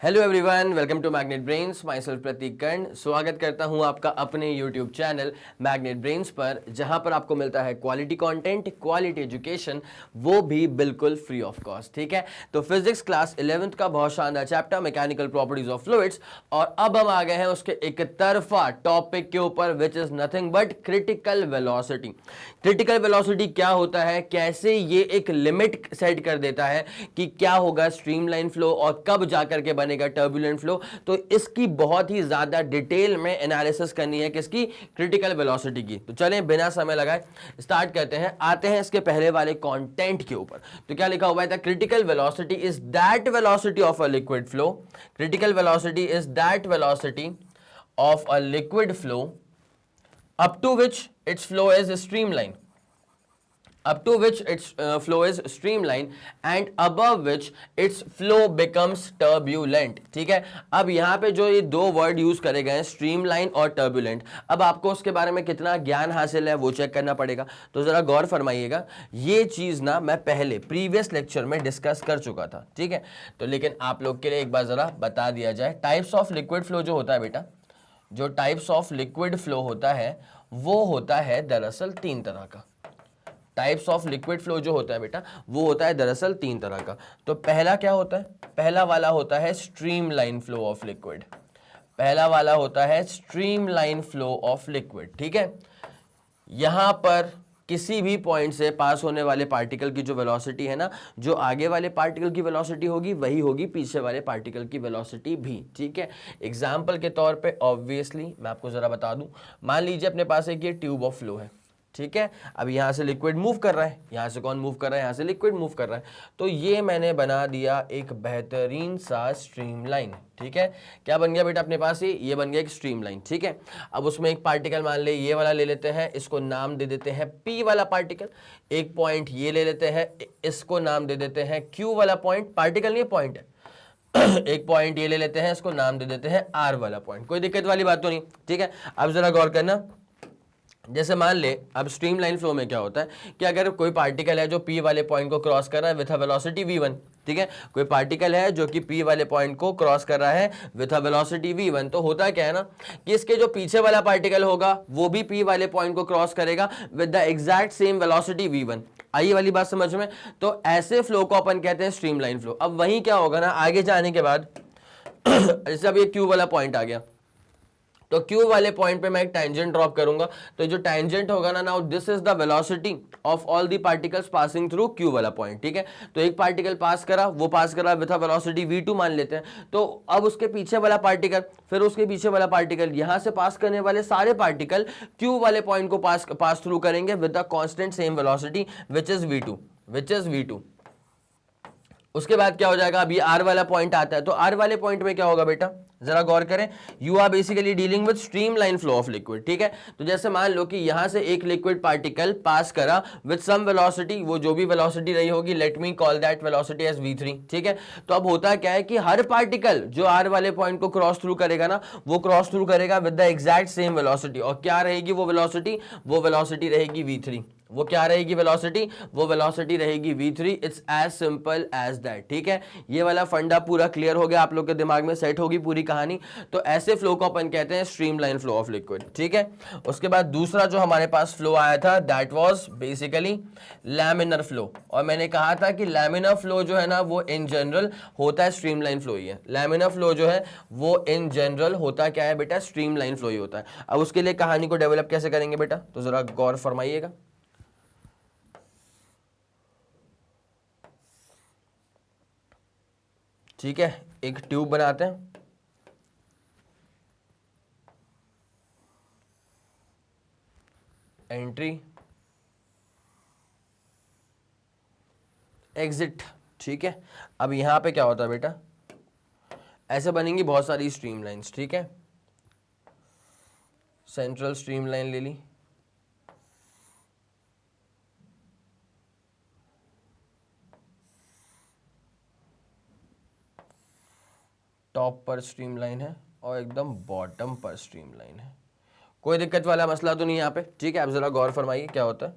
Hello everyone, welcome to magnet brains. My self Prateek Karn. स्वागत करता हूं आपका अपने यूट्यूब चैनल मैग्नेट ब्रेन्स पर, जहां पर आपको मिलता है क्वालिटी कंटेंट, क्वालिटी एजुकेशन, वो भी बिल्कुल फ्री ऑफ कॉस्ट। ठीक है, तो फिजिक्स क्लास 11th का बहुत शानदार chapter mechanical properties of fluids, और अब हम आ गए हैं उसके एक तरफा टॉपिक के ऊपर, which is nothing but critical velocity. Critical velocity क्या होता है, कैसे ये एक लिमिट सेट कर देता है कि क्या होगा स्ट्रीमलाइन फ्लो और कब जाकर के बनेगा टर्बुलेंट फ्लो। तो इसकी बहुत ही ज्यादा डिटेल में एनालिसिस करनी है, किसकी? क्रिटिकल वेलोसिटी की। तो चलें बिना समय लगाए स्टार्ट करते हैं, आते हैं इसके पहले वाले कंटेंट के ऊपर। तो क्या लिखा हुआ है? Critical velocity is that velocity of a liquid flow. Critical velocity is that velocity of a liquid flow up to which its flow is streamlined, up to which its flow is streamlined and above which its flow becomes turbulent। ठीक है, अब यहाँ पे जो ये दो word use करे गए हैं, स्ट्रीमलाइन और टर्बुलेंट, अब आपको उसके बारे में कितना ज्ञान हासिल है वो चेक करना पड़ेगा। तो जरा गौर फरमाइएगा, ये चीज ना मैं पहले प्रीवियस लेक्चर में डिस्कस कर चुका था। ठीक है, तो लेकिन आप लोग के लिए एक बार जरा बता दिया जाए। टाइप्स ऑफ लिक्विड फ्लो जो होता है बेटा, जो टाइप्स ऑफ लिक्विड फ्लो होता है वो होता है दरअसल तीन तरह का। टाइप्स ऑफ लिक्विड फ्लो जो होता है बेटा वो होता है दरअसल तीन तरह का। तो पहला क्या होता है? पहला वाला होता है स्ट्रीमलाइन फ्लो ऑफ लिक्विड। पहला वाला होता है स्ट्रीमलाइन फ्लो ऑफ लिक्विड। ठीक है, यहां पर किसी भी पॉइंट से पास होने वाले पार्टिकल की जो वेलोसिटी है ना, जो आगे वाले पार्टिकल की वेलोसिटी होगी वही होगी पीछे वाले पार्टिकल की वेलोसिटी भी। ठीक है, एग्जांपल के तौर पे ऑब्वियसली मैं आपको जरा बता दूं, मान लीजिए अपने पास एक ये ट्यूब ऑफ फ्लो है। ठीक है, अब यहां से लिक्विड मूव कर रहा है, यहां से कौन मूव कर रहा है? यहां से लिक्विड मूव कर रहा है। तो ये मैंने बना दिया एक बेहतरीन सा स्ट्रीमलाइन। ठीक है, क्या बन गया बेटा अपने पास? ये बन गया एक स्ट्रीमलाइन। ठीक है, अब उसमें एक पार्टिकल मान ले, ये वाला ले लेते हैं, इसको नाम दे देते हैं P वाला पार्टिकल। एक पॉइंट ये ले लेते हैं, इसको नाम दे देते हैं Q वाला पॉइंट। पार्टिकल नहीं, पॉइंट है। एक पॉइंट ये ले लेते हैं, इसको नाम दे देते हैं R वाला पॉइंट। कोई दिक्कत वाली बात तो नहीं। ठीक है, अब जरा गौर करना, जैसे मान ले अब स्ट्रीमलाइन फ्लो में क्या होता है कि अगर कोई पार्टिकल है जो P वाले पॉइंट को क्रॉस कर रहा है विथ अ वेलोसिटी v1। ठीक है, कोई पार्टिकल है जो कि P वाले पॉइंट को क्रॉस कर रहा है विथ अ वेलोसिटी v1, तो होता क्या है ना कि इसके जो पीछे वाला पार्टिकल होगा वो भी P वाले पॉइंट को क्रॉस करेगा with the exact same velocity v1। आई वाली बात समझ में? तो ऐसे फ्लो को अपन कहते हैं स्ट्रीमलाइन फ्लो। अब वहीं क्या होगा ना, आगे जाने के बाद जैसे अब ये Q वाला पॉइंट आ गया, तो Q वाले पॉइंट पे मैं एक टैंजेंट ड्रॉप करूंगा। तो जो टैंजेंट होगा ना, now this is the velocity of all the particles passing through Q वाला पॉइंट। ठीक है, तो एक पार्टिकल पास करा, वो पास करा विथ अ वेलोसिटी v2 मान लेते हैं। तो अब उसके पीछे वाला पार्टिकल, फिर उसके पीछे वाला पार्टिकल, यहां से पास करने वाले सारे पार्टिकल Q वाले पॉइंट को पास थ्रू करेंगे with the constant same velocity which is v2। उसके बाद क्या हो जाएगा? अभी R वाला पॉइंट आता है, तो R वाले पॉइंट में क्या होगा बेटा, जरा गौर करें। You are basically dealing with streamline flow of liquid. ठीक है, तो जैसे मान लो कि यहां से एक लिक्विड पार्टिकल पास करा विद सम वेलोसिटी, वो जो भी वेलोसिटी रही होगी, let me call that velocity as v3। ठीक है, तो अब होता क्या है कि हर पार्टिकल जो R वाले पॉइंट को क्रॉस थ्रू करेगा ना, वो क्रॉस थ्रू करेगा with the exact same velocity. और क्या रहेगी वो वेलोसिटी? वो वेलोसिटी रहेगी v3। वो क्या रहेगी वेलोसिटी? वो वेलोसिटी रहेगी v3। It's as simple as that. ठीक है, ये वाला फंडा पूरा क्लियर हो गया, आप लोग के दिमाग में सेट होगी पूरी कहानी। तो ऐसे फ्लो को अपन कहते हैं स्ट्रीमलाइन फ्लो ऑफ लिक्विड। ठीक है, उसके बाद दूसरा जो हमारे पास फ्लो आया था that was basically laminar flow. और मैंने कहा था कि लैमिनर फ्लो जो है ना वो इन जनरल होता है स्ट्रीमलाइन फ्लो ही है। लैमिनर फ्लो जो है वो इन जनरल होता क्या है बेटा? स्ट्रीमलाइन फ्लो ही होता है। अब उसके लिए कहानी को डेवलप कैसे करेंगे बेटा, तो जरा गौर फरमाइएगा। ठीक है, एक ट्यूब बनाते हैं, एंट्री एग्जिट। ठीक है, अब यहां पे क्या होता है बेटा, ऐसे बनेंगी बहुत सारी स्ट्रीमलाइंस। ठीक है, सेंट्रल स्ट्रीमलाइन ले ली, टॉप पर स्ट्रीमलाइन है और एकदम बॉटम पर स्ट्रीमलाइन है। कोई दिक्कत वाला मसला तो नहीं यहाँ पे। ठीक है, अब जरा गौर फरमाइए क्या होता है।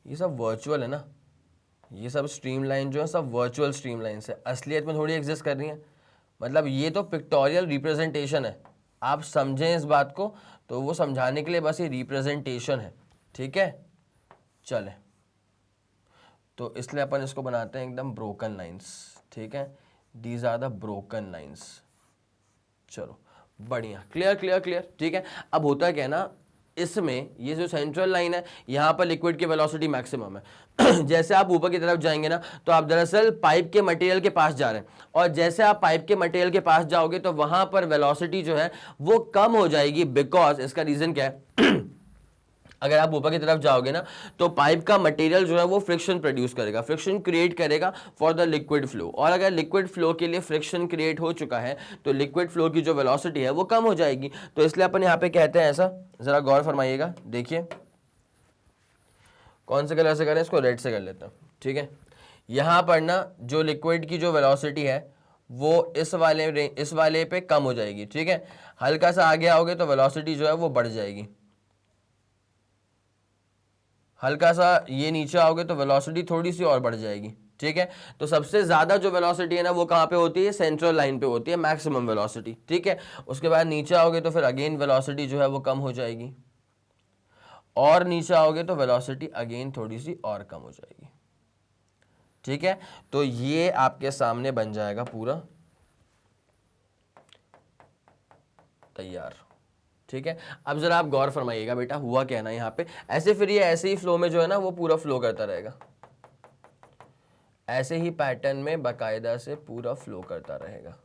ये सब वर्चुअल है ना, ये सब स्ट्रीमलाइन जो है सब वर्चुअल स्ट्रीमलाइन है, असलियत में थोड़ी एग्जिस्ट कर रही है। मतलब ये तो पिक्टोरियल रिप्रेजेंटेशन है, आप समझें इस बात को, तो वो समझाने के लिए बस ये रिप्रेजेंटेशन है, ठीक है। चले, तो इसलिए अपन इसको बनाते हैं एकदम ब्रोकन लाइंस, ठीक है। These are the broken lines. चलो बढ़िया, क्लियर क्लियर क्लियर, ठीक है। अब होता क्या है ना, इसमें ये जो सेंट्रल लाइन है यहाँ पर लिक्विड की वेलोसिटी मैक्सिमम है जैसे आप ऊपर की तरफ जाएंगे ना, तो आप दरअसल पाइप के मटेरियल के पास जा रहे हैं, और जैसे आप पाइप के मटेरियल के पास जाओगे तो वहां पर वेलोसिटी जो है वो कम हो जाएगी, बिकॉज इसका रीजन क्या है अगर आप ऊपर की तरफ जाओगे ना, तो पाइप का मटेरियल जो है वो फ्रिक्शन प्रोड्यूस करेगा, फ्रिक्शन क्रिएट करेगा फॉर द लिक्विड फ्लो, और अगर लिक्विड फ्लो के लिए फ्रिक्शन क्रिएट हो चुका है तो लिक्विड फ्लो की जो वेलोसिटी है वो कम हो जाएगी। तो इसलिए अपन यहाँ पे कहते हैं ऐसा, जरा गौर फरमाइएगा, देखिए कौन से कलर से करें, इसको रेड से कर लेता हूँ, ठीक है। यहाँ पर ना जो लिक्विड की जो वेलोसिटी है वो इस वाले पे कम हो जाएगी, ठीक है। हल्का सा आगे आओगे तो वेलोसिटी जो है वो बढ़ जाएगी, हल्का सा ये नीचे आओगे तो वेलोसिटी थोड़ी सी और बढ़ जाएगी, ठीक है। तो सबसे ज्यादा जो वेलोसिटी है ना वो कहाँ पे होती है, सेंट्रल लाइन पे होती है, मैक्सिमम वेलोसिटी, ठीक है। उसके बाद नीचे आओगे तो फिर अगेन वेलोसिटी जो है वो कम हो जाएगी, और नीचे आओगे तो वेलोसिटी अगेन थोड़ी सी और कम हो जाएगी, ठीक है। तो ये आपके सामने बन जाएगा पूरा तैयार, ठीक है। अब जरा आप गौर फरमाइएगा बेटा, हुआ क्या है ना यहाँ पे, ऐसे फिर ये ऐसे ही फ्लो में जो है ना वो पूरा फ्लो करता रहेगा, ऐसे ही पैटर्न में बाकायदा से पूरा फ्लो करता रहेगा,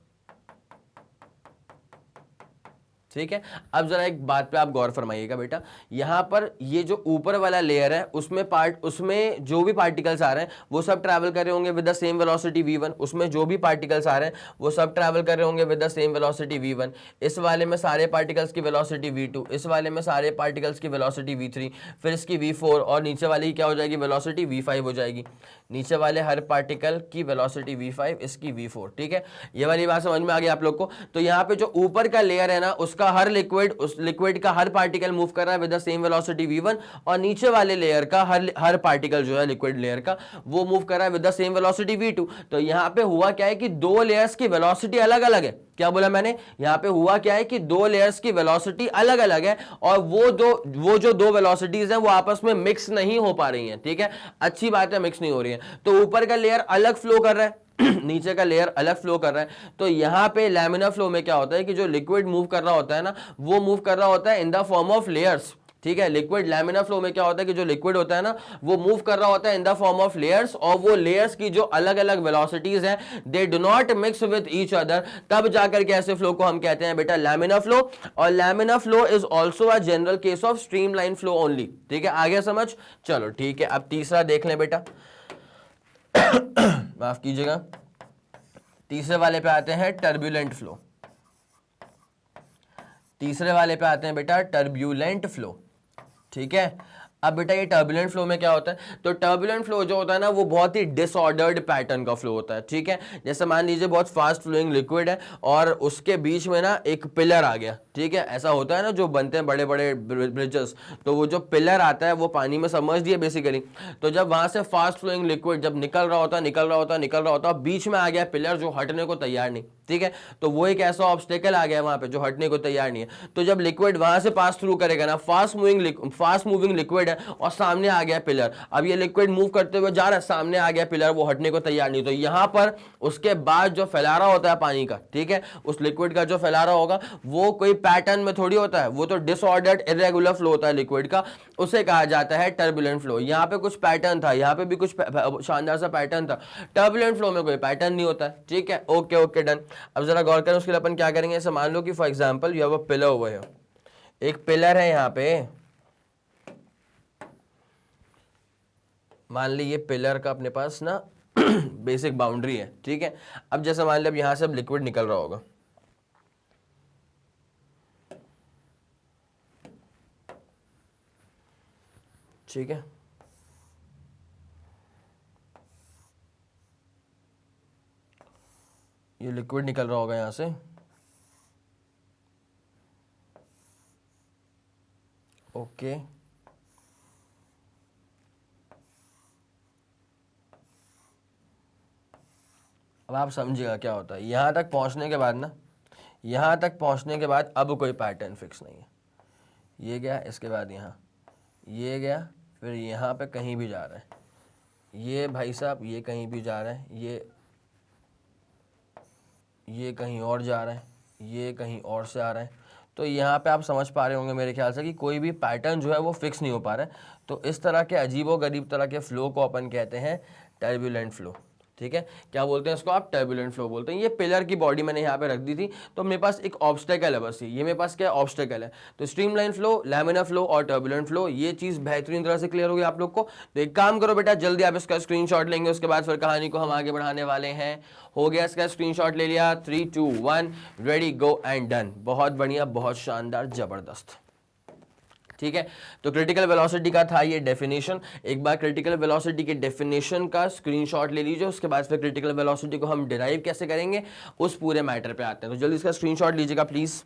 ठीक है। अब जरा एक बात पे आप गौर फरमाइएगा बेटा, यहां पर ये जो ऊपर वाला लेयर है उसमें जो भी पार्टिकल्स आ रहे हैं वो सब ट्रैवल कर रहे होंगे with the same velocity v1, उसमें जो भी पार्टिकल्स आ रहे हैं वो सब ट्रैवल कर रहे होंगे with the same velocity v1। इस वाले में सारे पार्टिकल्स की वेलोसिटी v2, इस वाले में सारे पार्टिकल्स की वेलोसिटी v3, फिर इसकी v4, और नीचे वाली की क्या हो जाएगी, वेलोसिटी v5 हो जाएगी। नीचे वाले हर पार्टिकल की वेलोसिटी v5, इसकी v4, ठीक है। ये वाली बात समझ में आ गई आप लोग को। तो यहाँ पे जो ऊपर का लेयर है ना उसका हर लिक्विड, उस लिक्विड का हर पार्टिकल मूव कर रहा है with the same velocity v1, और नीचे वाले लेयर का हर पार्टिकल जो है लिक्विड लेयर का वो मूव कर रहा है with the same velocity v2। तो यहाँ पे हुआ क्या है कि दो लेयर्स की वेलोसिटी अलग अलग है, क्या बोला मैंने, यहाँ पे हुआ क्या है कि दो लेयर्स की वेलोसिटी अलग अलग है, और वो जो दो वेलोसिटीज हैं वो आपस में मिक्स नहीं हो पा रही हैं, ठीक है। अच्छी बात है, मिक्स नहीं हो रही है। तो ऊपर का लेयर अलग फ्लो कर रहा है नीचे का लेयर अलग फ्लो कर रहा है। तो यहां पे लैमिनार फ्लो में क्या होता है कि जो लिक्विड मूव कर रहा होता है ना वो मूव कर रहा होता है in the form of layers, ठीक है। लिक्विड लैमिनार फ्लो में क्या होता है कि जो लिक्विड होता है ना वो मूव कर रहा होता है in the form of layers, और वो लेयर्स की जो अलग अलग वेलोसिटीज हैं they do not mix with each other, तब जाकर के ऐसे फ्लो को हम कहते हैं बेटा लैमिनार फ्लो। और laminar flow is also a general case of streamline flow only, ठीक है। आगे समझ, चलो ठीक है। अब तीसरा देख लें बेटा माफ कीजिएगा, तीसरे वाले पे आते हैं टर्ब्यूलेंट फ्लो। तीसरे वाले पे आते हैं बेटा टर्ब्यूलेंट फ्लो, ठीक है। अब बेटा ये टर्बुलेंट फ्लो में क्या होता है, तो टर्बुलेंट फ्लो जो होता है ना वो बहुत ही डिसऑर्डर्ड पैटर्न का फ्लो होता है, ठीक है। जैसे मान लीजिए बहुत फास्ट फ्लोइंग लिक्विड है और उसके बीच में ना एक पिलर आ गया, ठीक है। ऐसा होता है ना जो बनते हैं बड़े बड़े ब्रिजेस, तो वो जो पिलर आता है वो पानी में समझ दिए बेसिकली। तो जब वहां से फास्ट फ्लोइंग लिक्विड जब निकल रहा होता बीच में आ गया पिलर जो हटने को तैयार नहीं, ठीक है। तो वो एक ऐसा ऑब्स्टेकल आ गया वहां पे जो हटने को तैयार नहीं है। तो जब लिक्विड वहां से पास थ्रू करेगा ना, फास्ट मूविंग लिक्विड है और सामने आ गया पिलर, अब ये लिक्विड मूव करते हुए जा रहा है, सामने आ गया पिलर, वो हटने को तैयार नहीं। तो यहां पर उसके बाद जो फैलारा होता है पानी का, ठीक है, उस लिक्विड का जो फैलारा होगा वो कोई पैटर्न में थोड़ी होता है, वो तो डिसऑर्डर्ड इरेगुलर फ्लो होता है लिक्विड का, उसे कहा जाता है टर्बुलेंट फ्लो। यहां पे कुछ पैटर्न था, यहां पे भी कुछ शानदार सा पैटर्न था। टर्बुलेंट फ्लो में कोई पैटर्न नहीं होता है, ठीक है। Okay okay done. अब जरा गौर करें, उसके लिए अपन क्या करेंगे, ऐसे मान लो कि for example you have a pillar over here, एक पिलर है यहाँ पे, मान ली ये पिलर का अपने पास ना बेसिक बाउंड्री है, ठीक है। अब जैसे मान ली अब यहां से अब लिक्विड निकल रहा होगा, ठीक है। ये लिक्विड निकल रहा होगा यहां से, ओके। अब आप समझिएगा क्या होता है। यहाँ तक पहुँचने के बाद ना, यहाँ तक पहुँचने के बाद अब कोई पैटर्न फिक्स नहीं है। ये गया, इसके बाद यहाँ ये गया, फिर यहाँ पे कहीं भी जा रहा है, ये भाई साहब ये कहीं भी जा रहा है, ये कहीं और जा रहा है, ये कहीं और से आ रहा है। तो यहाँ पे आप समझ पा रहे होंगे मेरे ख्याल से कि कोई भी पैटर्न जो है वो फिक्स नहीं हो पा रहा है। तो इस तरह के अजीबोगरीब तरह के फ्लो को अपन कहते हैं टर्बुलेंट फ्लो। ठीक है, क्या बोलते हैं इसको आप? टर्बुलेंट फ्लो बोलते हैं। ये पिलर की बॉडी मैंने यहाँ पे रख दी थी, तो मेरे पास एक ऑब्स्टेकल है, बस ये मेरे पास क्या है? ऑब्स्टेकल है। तो स्ट्रीमलाइन फ्लो, लैमिनार फ्लो और टर्बुलेंट फ्लो, ये चीज़ बेहतरीन तरह से क्लियर होगी आप लोग को। तो एक काम करो बेटा, जल्दी आप इसका स्क्रीनशॉट लेंगे, उसके बाद फिर कहानी को हम आगे बढ़ाने वाले हैं। हो गया, इसका स्क्रीनशॉट ले लिया, 3 2 1 रेडी गो एंड डन। बहुत बढ़िया, बहुत शानदार, जबरदस्त। ठीक है, तो क्रिटिकल वेलोसिटी का था ये डेफिनेशन। एक बार क्रिटिकल वेलोसिटी के डेफिनेशन का स्क्रीनशॉट ले लीजिए, उसके बाद फिर क्रिटिकल वेलोसिटी को हम डिराइव कैसे करेंगे उस पूरे मैटर पे आते हैं। तो जल्दी इसका स्क्रीनशॉट लीजिएगा प्लीज।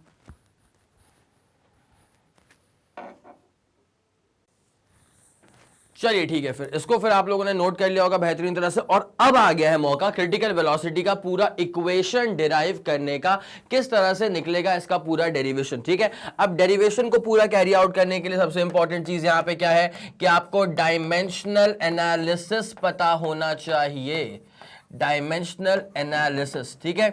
चलिए ठीक है, फिर इसको फिर आप लोगों ने नोट कर लिया होगा बेहतरीन तरह से। और अब आ गया है मौका क्रिटिकल वेलोसिटी का पूरा इक्वेशन डिराइव करने का, किस तरह से निकलेगा इसका पूरा डेरिवेशन। ठीक है, अब डेरिवेशन को पूरा कैरी आउट करने के लिए सबसे इंपॉर्टेंट चीज यहां पे क्या है कि आपको डायमेंशनल एनालिसिस पता होना चाहिए। डायमेंशनल एनालिसिस, ठीक है,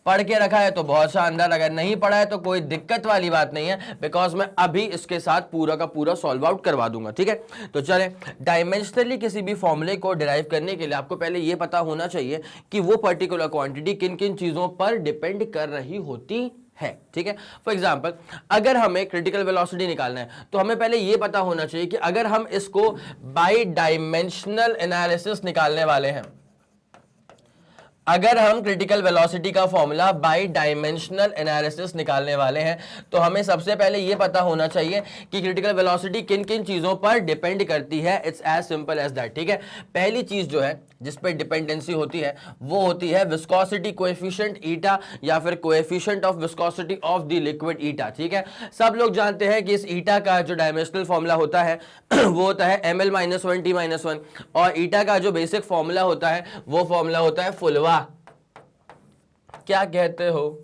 पढ़ के रखा है तो बहुत शानदार, अगर नहीं पढ़ा है तो कोई दिक्कत वाली बात नहीं है, बिकॉज मैं अभी इसके साथ पूरा का पूरा सॉल्व आउट करवा दूंगा। ठीक है, तो चलें, डायमेंशनली किसी भी फॉर्मूले को डिराइव करने के लिए आपको पहले यह पता होना चाहिए कि वो पर्टिकुलर क्वांटिटी किन किन चीजों पर डिपेंड कर रही होती है। ठीक है, फॉर एग्जाम्पल अगर हमें क्रिटिकल वेलोसिटी निकालना है तो हमें पहले यह पता होना चाहिए कि अगर हम इसको बाय डायमेंशनल एनालिसिस निकालने वाले हैं, अगर हम क्रिटिकल वेलोसिटी का फॉर्मूला बाय डायमेंशनल एनालिसिस निकालने वाले हैं तो हमें सबसे पहले यह पता होना चाहिए कि क्रिटिकल वेलोसिटी किन किन चीजों पर डिपेंड करती है। It's as simple as that. ठीक है, पहली चीज जो है जिस पे डिपेंडेंसी होती है वो होती है विस्कोसिटी कोएफिशिएंट ईटा, या फिर coefficient of viscosity of the liquid eta. ठीक है, सब लोग जानते हैं कि इस ईटा का जो डायमेंशनल फॉर्मूला होता है वो होता है ml - 1 t - 1, और ईटा का जो बेसिक फॉर्मूला होता है वो फॉर्मूला होता है फुलवा। क्या कहते हो?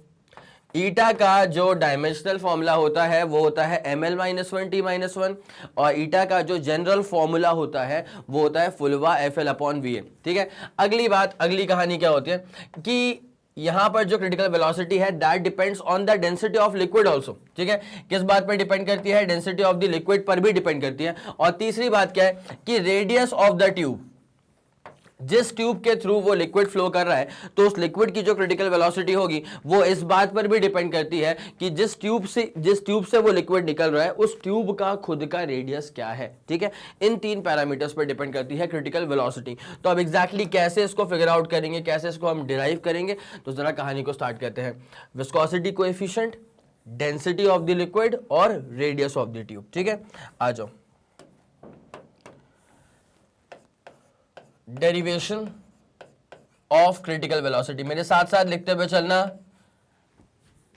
ईटा का जो डायमेंशनल फॉर्मूला होता है वो होता है ml - 1 t - 1, और ईटा का जो जनरल फॉर्मूला होता है वो होता है फुलवा FL/VA। ठीक है, अगली बात, अगली कहानी क्या होती है कि यहां पर जो क्रिटिकल वेलोसिटी है that depends on the density of liquid also. ठीक है, किस बात पर डिपेंड करती है? डेंसिटी ऑफ द लिक्विड पर भी डिपेंड करती है। और तीसरी बात क्या है कि रेडियस ऑफ द ट्यूब, जिस ट्यूब के थ्रू वो लिक्विड फ्लो कर रहा है तो उस लिक्विड की जो क्रिटिकल वेलोसिटी होगी वो इस बात पर भी डिपेंड करती है कि जिस ट्यूब से वो लिक्विड निकल रहा है उस ट्यूब का खुद का रेडियस क्या है। ठीक है, इन 3 पैरामीटर्स पर डिपेंड करती है क्रिटिकल वेलोसिटी। तो अब एग्जैक्टली कैसे इसको फिगर आउट करेंगे, कैसे इसको हम डिराइव करेंगे, तो जरा कहानी को स्टार्ट करते हैं। Viscosity coefficient, density of the liquid और रेडियस ऑफ द ट्यूब। ठीक है, आ जाओ। डेरिवेशन ऑफ क्रिटिकल वेलोसिटी, मेरे साथ साथ लिखते हुए चलना,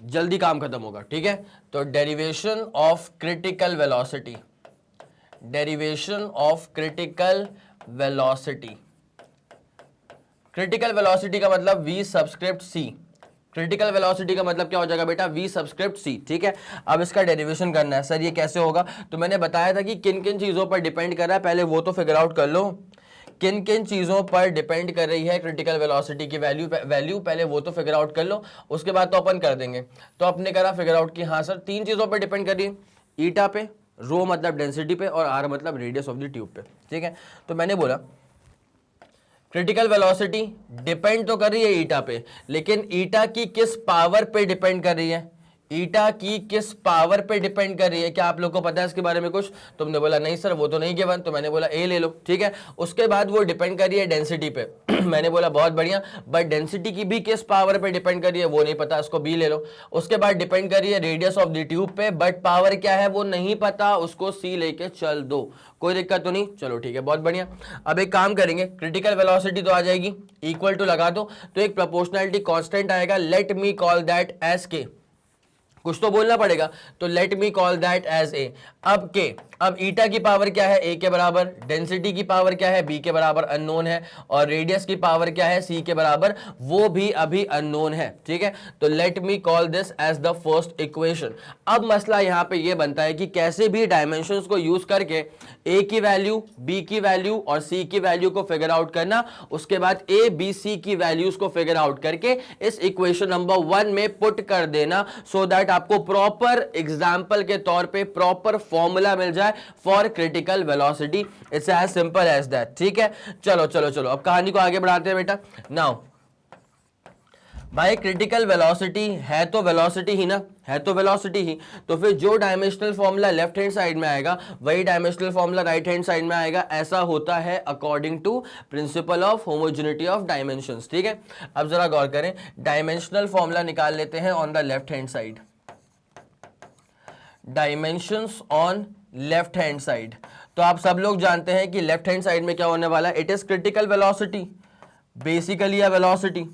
जल्दी काम खत्म होगा। ठीक है, तो derivation of critical velocity, derivation of critical velocity. Critical velocity का मतलब V subscript C। Critical velocity का मतलब क्या हो जाएगा बेटा? V subscript C। ठीक है, अब इसका डेरिवेशन करना है। सर ये कैसे होगा? तो मैंने बताया था कि किन किन चीजों पर डिपेंड कर रहा है, पहले वो तो फिगर आउट कर लो। किन किन चीजों पर डिपेंड कर रही है क्रिटिकल वेलोसिटी की वैल्यू पहले वो तो फिगर आउट कर लो, उसके बाद तो अपन कर देंगे। तो अपने करा फिगर आउट कि हाँ सर 3 चीजों पर डिपेंड कर रही है, ईटा पे, रो मतलब डेंसिटी पे, और आर मतलब रेडियस ऑफ द ट्यूब पे। ठीक है, तो मैंने बोला क्रिटिकल वेलोसिटी डिपेंड तो कर रही है ईटा पे, लेकिन ईटा की किस पावर पे डिपेंड कर रही है? ईटा की किस पावर पे डिपेंड कर रही है? क्या आप लोग को पता है इसके बारे में कुछ? तुमने बोला नहीं सर वो तो नहीं गिवन, तो मैंने बोला ए ले लो। ठीक है, उसके बाद वो डिपेंड कर रही है डेंसिटी पे मैंने बोला बहुत बढ़िया, बट डेंसिटी की भी किस पावर पे डिपेंड कर रही है वो नहीं पता, उसको बी ले लो। उसके बाद डिपेंड कर रही है रेडियस ऑफ द ट्यूब पे, बट पावर क्या है वो नहीं पता, उसको सी लेके चल दो, कोई दिक्कत तो नहीं। चलो ठीक है, बहुत बढ़िया। अब एक काम करेंगे, क्रिटिकल वेलोसिटी तो आ जाएगी, इक्वल टू लगा दो, तो एक प्रोपोर्शनैलिटी कांस्टेंट आएगा, let me call that as K, कुछ तो बोलना पड़ेगा, तो let me call that as A. अब के, अब ईटा की पावर क्या है, ए के बराबर, डेंसिटी की पावर क्या है, बी के बराबर, अननोन है, और रेडियस की पावर क्या है, सी के बराबर, वो भी अभी अननोन है। ठीक है, तो let me call this as the first equation. अब मसला यहां पे ये बनता है कि कैसे भी डायमेंशंस को यूज करके ए की वैल्यू, बी की वैल्यू और सी की वैल्यू को फिगर आउट करना, उसके बाद ए बी सी की वैल्यूज को फिगर आउट करके इस इक्वेशन नंबर 1 में पुट कर देना, सो दैट आपको प्रॉपर एग्जांपल के तौर पे प्रॉपर फॉर्मूला मिल जाए for critical velocity. It's as simple as that. ठीक है, चलो चलो चलो अब कहानी को आगे बढ़ाते हैं बेटा। नाउ भाई क्रिटिकल वेलोसिटी है तो वेलोसिटी ही ना, है तो वेलोसिटी ही, तो फिर जो dimensional formula left hand side में आएगा वही dimensional formula right hand side में आएगा। ऐसा होता है according to principle of homogeneity of dimensions. ठीक है, अब जरा गौर करें, डायमेंशनल फॉर्मूला निकाल लेते हैं on the left hand side, dimensions on left hand side. तो आप सब लोग जानते हैं कि लेफ्ट हैंड साइड में क्या होने वाला है, it is critical velocity, basically या वेलोसिटी,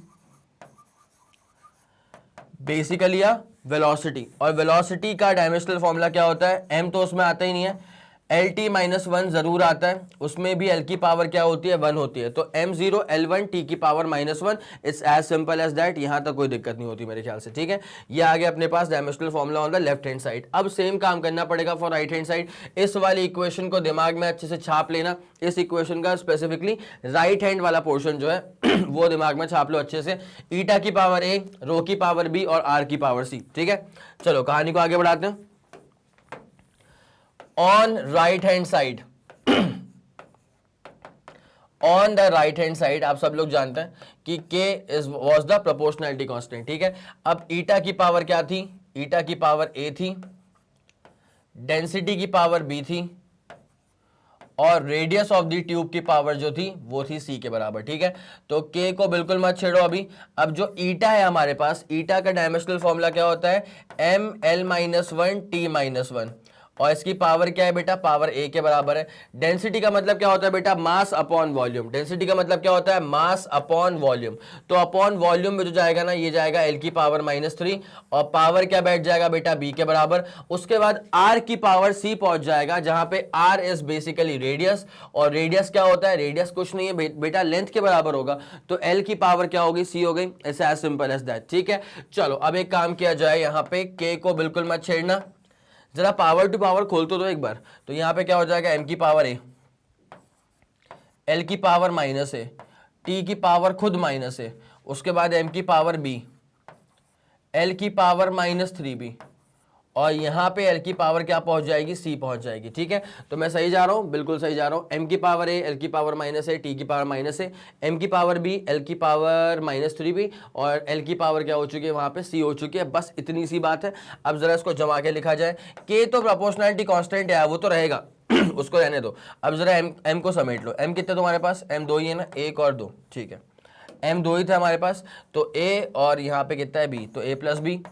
बेसिकली या वेलोसिटी। और वेलोसिटी का डायमेंशनल फॉर्मूला क्या होता है, एम तो उसमें आता ही नहीं है, एल टी माइनस 1 जरूर आता है, उसमें भी एल की पावर क्या होती है, 1 होती है, तो m0 l1 t की power -1। It's as simple as that, यहां तक कोई दिक्कत नहीं होती मेरे ख्याल से। ठीक है, ये आ गया अपने पास dimensional formula on the left hand side. अब सेम काम करना पड़ेगा फॉर राइट हैंड साइड। इस वाली इक्वेशन को दिमाग में अच्छे से छाप लेना, इस इक्वेशन का स्पेसिफिकली राइट हैंड वाला पोर्शन जो है वो दिमाग में छाप लो अच्छे से। ईटा की पावर ए, रो की पावर बी और आर की पावर सी। ठीक है, चलो कहानी को आगे बढ़ाते हैं। on right hand side, on the right hand side आप सब लोग जानते हैं कि k was the proportionality constant। ठीक है, अब ईटा की पावर क्या थी, ईटा की पावर a थी, डेंसिटी की पावर b थी, और रेडियस ऑफ द ट्यूब की पावर जो थी वो थी c के बराबर। ठीक है, तो k को बिल्कुल मत छेड़ो अभी। अब जो ईटा है हमारे पास, ईटा का डायमेंशनल फॉर्मूला क्या होता है, ml-1 t-1, और इसकी पावर क्या है बेटा, पावर a के बराबर है। डेंसिटी का मतलब क्या होता है बेटा, मास अपॉन वॉल्यूम। डेंसिटी का मतलब क्या होता है, मास अपॉन वॉल्यूम। तो अपॉन वॉल्यूम में जो जाएगा ना, ये जाएगा l की पावर -3, और पावर क्या बैठ जाएगा बेटा, b के बराबर। उसके बाद r की पावर c पहुंच जाएगा, जहां पे r इज बेसिकली रेडियस, और रेडियस क्या होता है, रेडियस कुछ नहीं है बेटा, लेंथ के बराबर होगा, तो l की पावर क्या होगी, c हो गई। ऐसे एज सिंपल एज दैट। ठीक है, चलो अब एक काम किया जाए, यहाँ पे k को बिल्कुल मत छेड़ना, जरा पावर टू पावर खोल तो दो एक बार। तो यहां पे क्या हो जाएगा, m की पावर a, l की पावर -a, t की पावर खुद -a, उसके बाद m की पावर b, l की पावर -3b, और यहां पे l की पावर क्या पहुंच जाएगी, c पहुंच जाएगी। ठीक है, तो मैं सही जा रहा हूं, बिल्कुल सही जा रहा हूं। m की पावर a, l की पावर -a, t की पावर -a, m की पावर b, l की पावर -3b, और l की पावर क्या हो चुकी है, वहां पे c हो चुकी है। बस इतनी सी बात है। अब जरा इसको जमा के लिखा जाए, k तो प्रोपोर्शनैलिटी कांस्टेंट है, वो तो रहेगा उसको रहने दो। अब जरा m को समेट लो। m कितने तुम्हारे पास, m 2 ही है ना, 1 और 2। ठीक है, m 2 ही था हमारे पास, तो a और यहाँ पे कितना है b, तो a + b।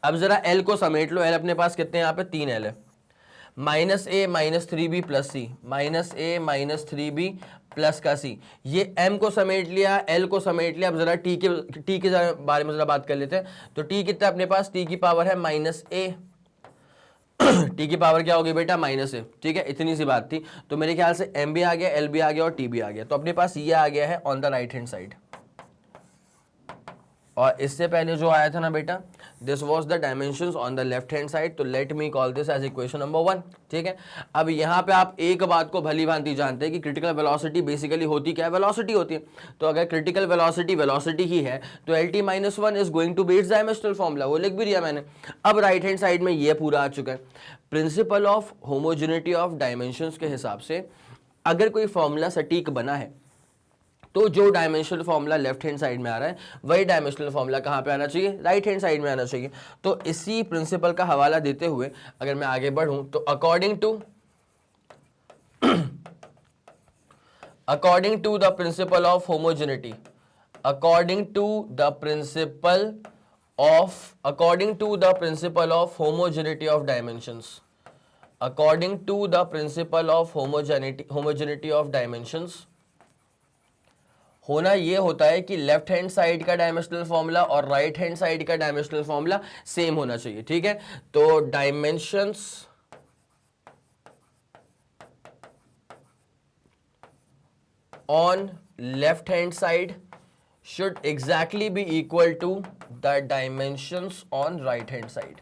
अब जरा L को समेट लो, L अपने पास कितने यहाँ पे 3 L है, -a -3b + c, -a -3b plus का c। ये m को समेट लिया, L को समेट लिया। अब जरा t के बारे में जरा बात कर लेते हैं। तो t कितना अपने पास, t की पावर है -a, t की पावर क्या होगी बेटा, -a। ठीक है, इतनी सी बात थी। तो मेरे ख्याल से m भी आ गया, L भी आ गया और t भी आ गया। तो अपने पास ये आ गया है on the right hand side. और इससे पहले जो आया था ना बेटा, this was the dimensions on the left hand side. तो let me call this as equation number 1। ठीक है, अब यहाँ पे आप एक बात को भली भांति जानते हैं कि क्रिटिकल वेलोसिटी बेसिकली होती क्या है, वेलोसिटी होती है। तो अगर क्रिटिकल वेलोसिटी वेलोसिटी ही है तो LT-1 is going to be its dimensional formula, वो लिख भी दिया मैंने। अब राइट हैंड साइड में ये पूरा आ चुका है। Principal of homogeneity of dimensions के हिसाब से अगर कोई फॉर्मूला सटीक बना है तो जो dimensional formula left hand side में आ रहा है वही डायमेंशनल फॉर्मूला कहाँ पे आना चाहिए, राइट हैंड साइड में आना चाहिए। तो इसी प्रिंसिपल का हवाला देते हुए अगर मैं आगे बढ़ूं तो according to the principle of homogeneity, according to the principle of homogeneity of dimensions, according to the principle of homogeneity of dimensions, होना ये होता है कि लेफ्ट हैंड साइड का डायमेंशनल फॉर्मूला और राइट हैंड साइड का डायमेंशनल फॉर्मूला सेम होना चाहिए। ठीक है, तो dimensions on left hand side should exactly be equal to the dimensions on right hand side.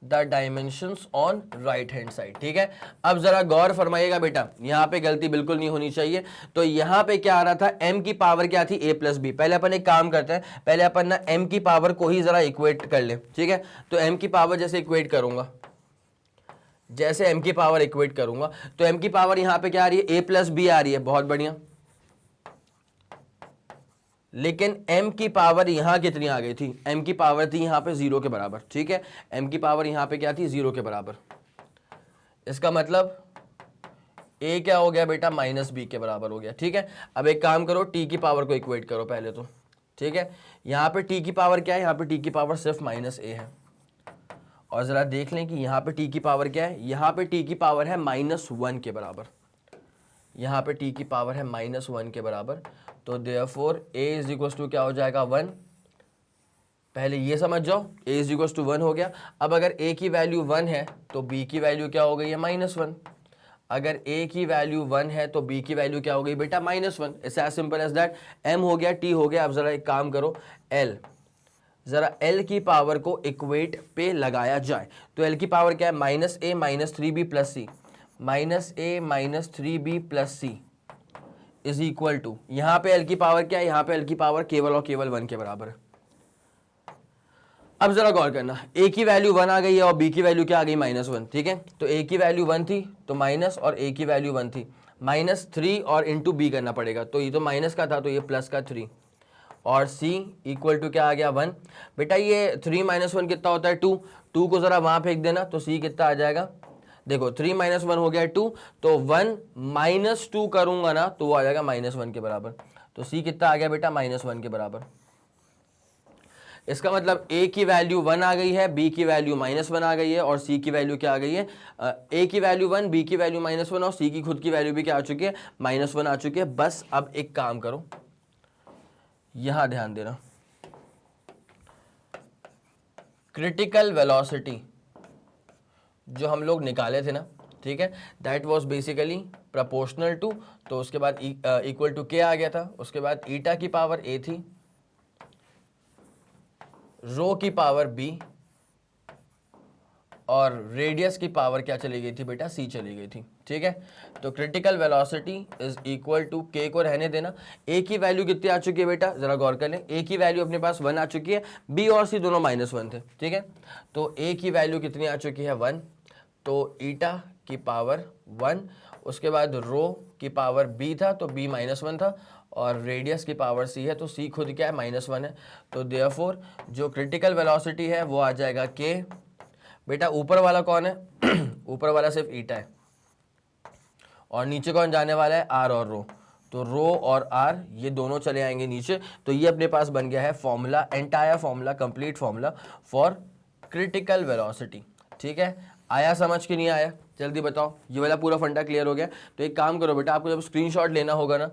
The dimensions on right hand side. ठीक है, अब जरा गौर फरमाइएगा बेटा, यहां पे गलती बिल्कुल नहीं होनी चाहिए। तो यहां पे क्या आ रहा था, m की पावर क्या थी, a प्लस बी। पहले अपन एक काम करते हैं, पहले अपन ना m की पावर को ही जरा इक्वेट कर ले। ठीक है, तो m की पावर जैसे इक्वेट करूंगा, जैसे m की पावर इक्वेट करूंगा, तो m की पावर यहां पे क्या आ रही है, a प्लस बी आ रही है, बहुत बढ़िया। लेकिन m की पावर यहां कितनी आ गई थी, m की पावर थी यहां पे 0 के बराबर। ठीक है, m की पावर यहां पे क्या थी, 0 के बराबर। इसका मतलब a क्या हो गया बेटा, माइनस बी के बराबर हो गया। ठीक है, अब एक काम करो, t की पावर को इक्वेट करो पहले तो। ठीक है, यहां पे t की पावर क्या है, यहां पे t की पावर सिर्फ माइनस a है। और जरा देख लें कि यहां पे t की पावर क्या है, यहां पे t की पावर है -1 के बराबर। यहां पे t की पावर है -1 के बराबर। तो therefore a is equal to क्या हो जाएगा, 1। पहले ये समझ जाओ, a इज इक्वल टू 1 हो गया। अब अगर a की वैल्यू 1 है तो b की वैल्यू क्या हो गई है, -1। अगर a की वैल्यू 1 है तो b की वैल्यू क्या हो गई बेटा, -1। It's as simple as that. m हो गया, t हो गया। अब जरा एक काम करो, l, जरा l की पावर को इक्वेट पे लगाया जाए। तो l की पावर क्या है, -a -3b plus c, -a -3b plus c is equal to, यहां पे l की पावर क्या है, यहां पे l की पावर केवल और केवल 1 के बराबर है। अब जरा गौर करना, a की वैल्यू 1 आ गई है और b की वैल्यू क्या आ गई, -1। ठीक है, तो a की वैल्यू 1 थी तो माइनस, और a की वैल्यू 1 थी, -3 और इंटू b करना पड़ेगा। तो ये तो माइनस का था तो ये प्लस का 3, और c इक्वल टू क्या आ गया, 1। बेटा ये 3 - 1 कितना होता है, 2 को जरा वहां फेंक देना तो c कितना आ जाएगा, देखो 3 - 1 हो गया 2, तो 1 - 2 करूंगा ना तो वो आ जाएगा -1 के बराबर। तो c कितना आ गया बेटा, -1 के बराबर। इसका मतलब a की वैल्यू 1 आ गई है, b की वैल्यू -1 आ गई है, और c की वैल्यू क्या आ गई है, a की वैल्यू 1, b की वैल्यू -1, और c की खुद की वैल्यू भी क्या आ चुकी है, -1 आ चुकी है। बस अब एक काम करो, यहां ध्यान देना, क्रिटिकल वेलोसिटी जो हम लोग निकाले थे ना, ठीक है, that was basically proportional to, तो उसके बाद इक्वल टू के आ गया था। उसके बाद ईटा की पावर a थी, रो की पावर b, और रेडियस की पावर क्या चली गई थी बेटा, c चली गई थी। ठीक है, तो critical velocity is equal to k को रहने देना। a की वैल्यू कितनी आ चुकी है बेटा, जरा गौर कर लें, a की वैल्यू अपने पास 1 आ चुकी है, b और c दोनों -1 थे। ठीक है, तो a की वैल्यू कितनी आ चुकी है, 1, तो ईटा की पावर 1। उसके बाद रो की पावर b था तो b -1 था, और रेडियस की पावर c है तो c खुद क्या है, -1 है। तो देयरफॉर जो क्रिटिकल वेलोसिटी है वो आ जाएगा k। बेटा ऊपर वाला कौन है ऊपर वाला सिर्फ ईटा है, और नीचे कौन जाने वाला है, r और रो। तो रो और r ये दोनों चले आएंगे नीचे। तो ये अपने पास बन गया है formula, entire formula, complete formula for critical velocity. ठीक है, आया समझ कि नहीं आया, जल्दी बताओ। ये वाला पूरा फंडा क्लियर हो गया। तो एक काम करो बेटा, आपको जब स्क्रीनशॉट लेना होगा ना,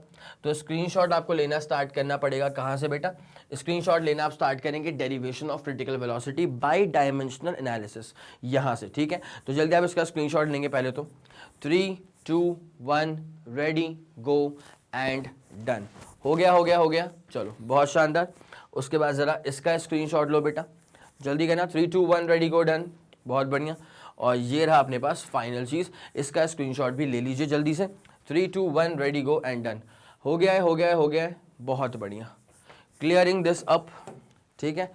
तो स्क्रीनशॉट आपको लेना स्टार्ट करना पड़ेगा। कहाँ से बेटा, स्क्रीनशॉट लेना आप स्टार्ट करेंगे derivation of critical velocity bye dimensional analysis, यहाँ से। ठीक है, तो जल्दी आप इसका स्क्रीनशॉट लेंगे पहले तो। 3, 2, 1 रेडी गो एंड डन। हो गया हो गया हो गया, चलो बहुत शानदार। उसके बाद ज़रा इसका स्क्रीनशॉट लो बेटा, जल्दी करना। 3, 2, 1 रेडी गो डन, बहुत बढ़िया। और ये रहा अपने पास फाइनल चीज़, इसका स्क्रीनशॉट भी ले लीजिए जल्दी से। 3, 2, 1 रेडी गो एंड डन। हो गया है हो गया है हो गया है, बहुत बढ़िया। Clearing this up. ठीक है,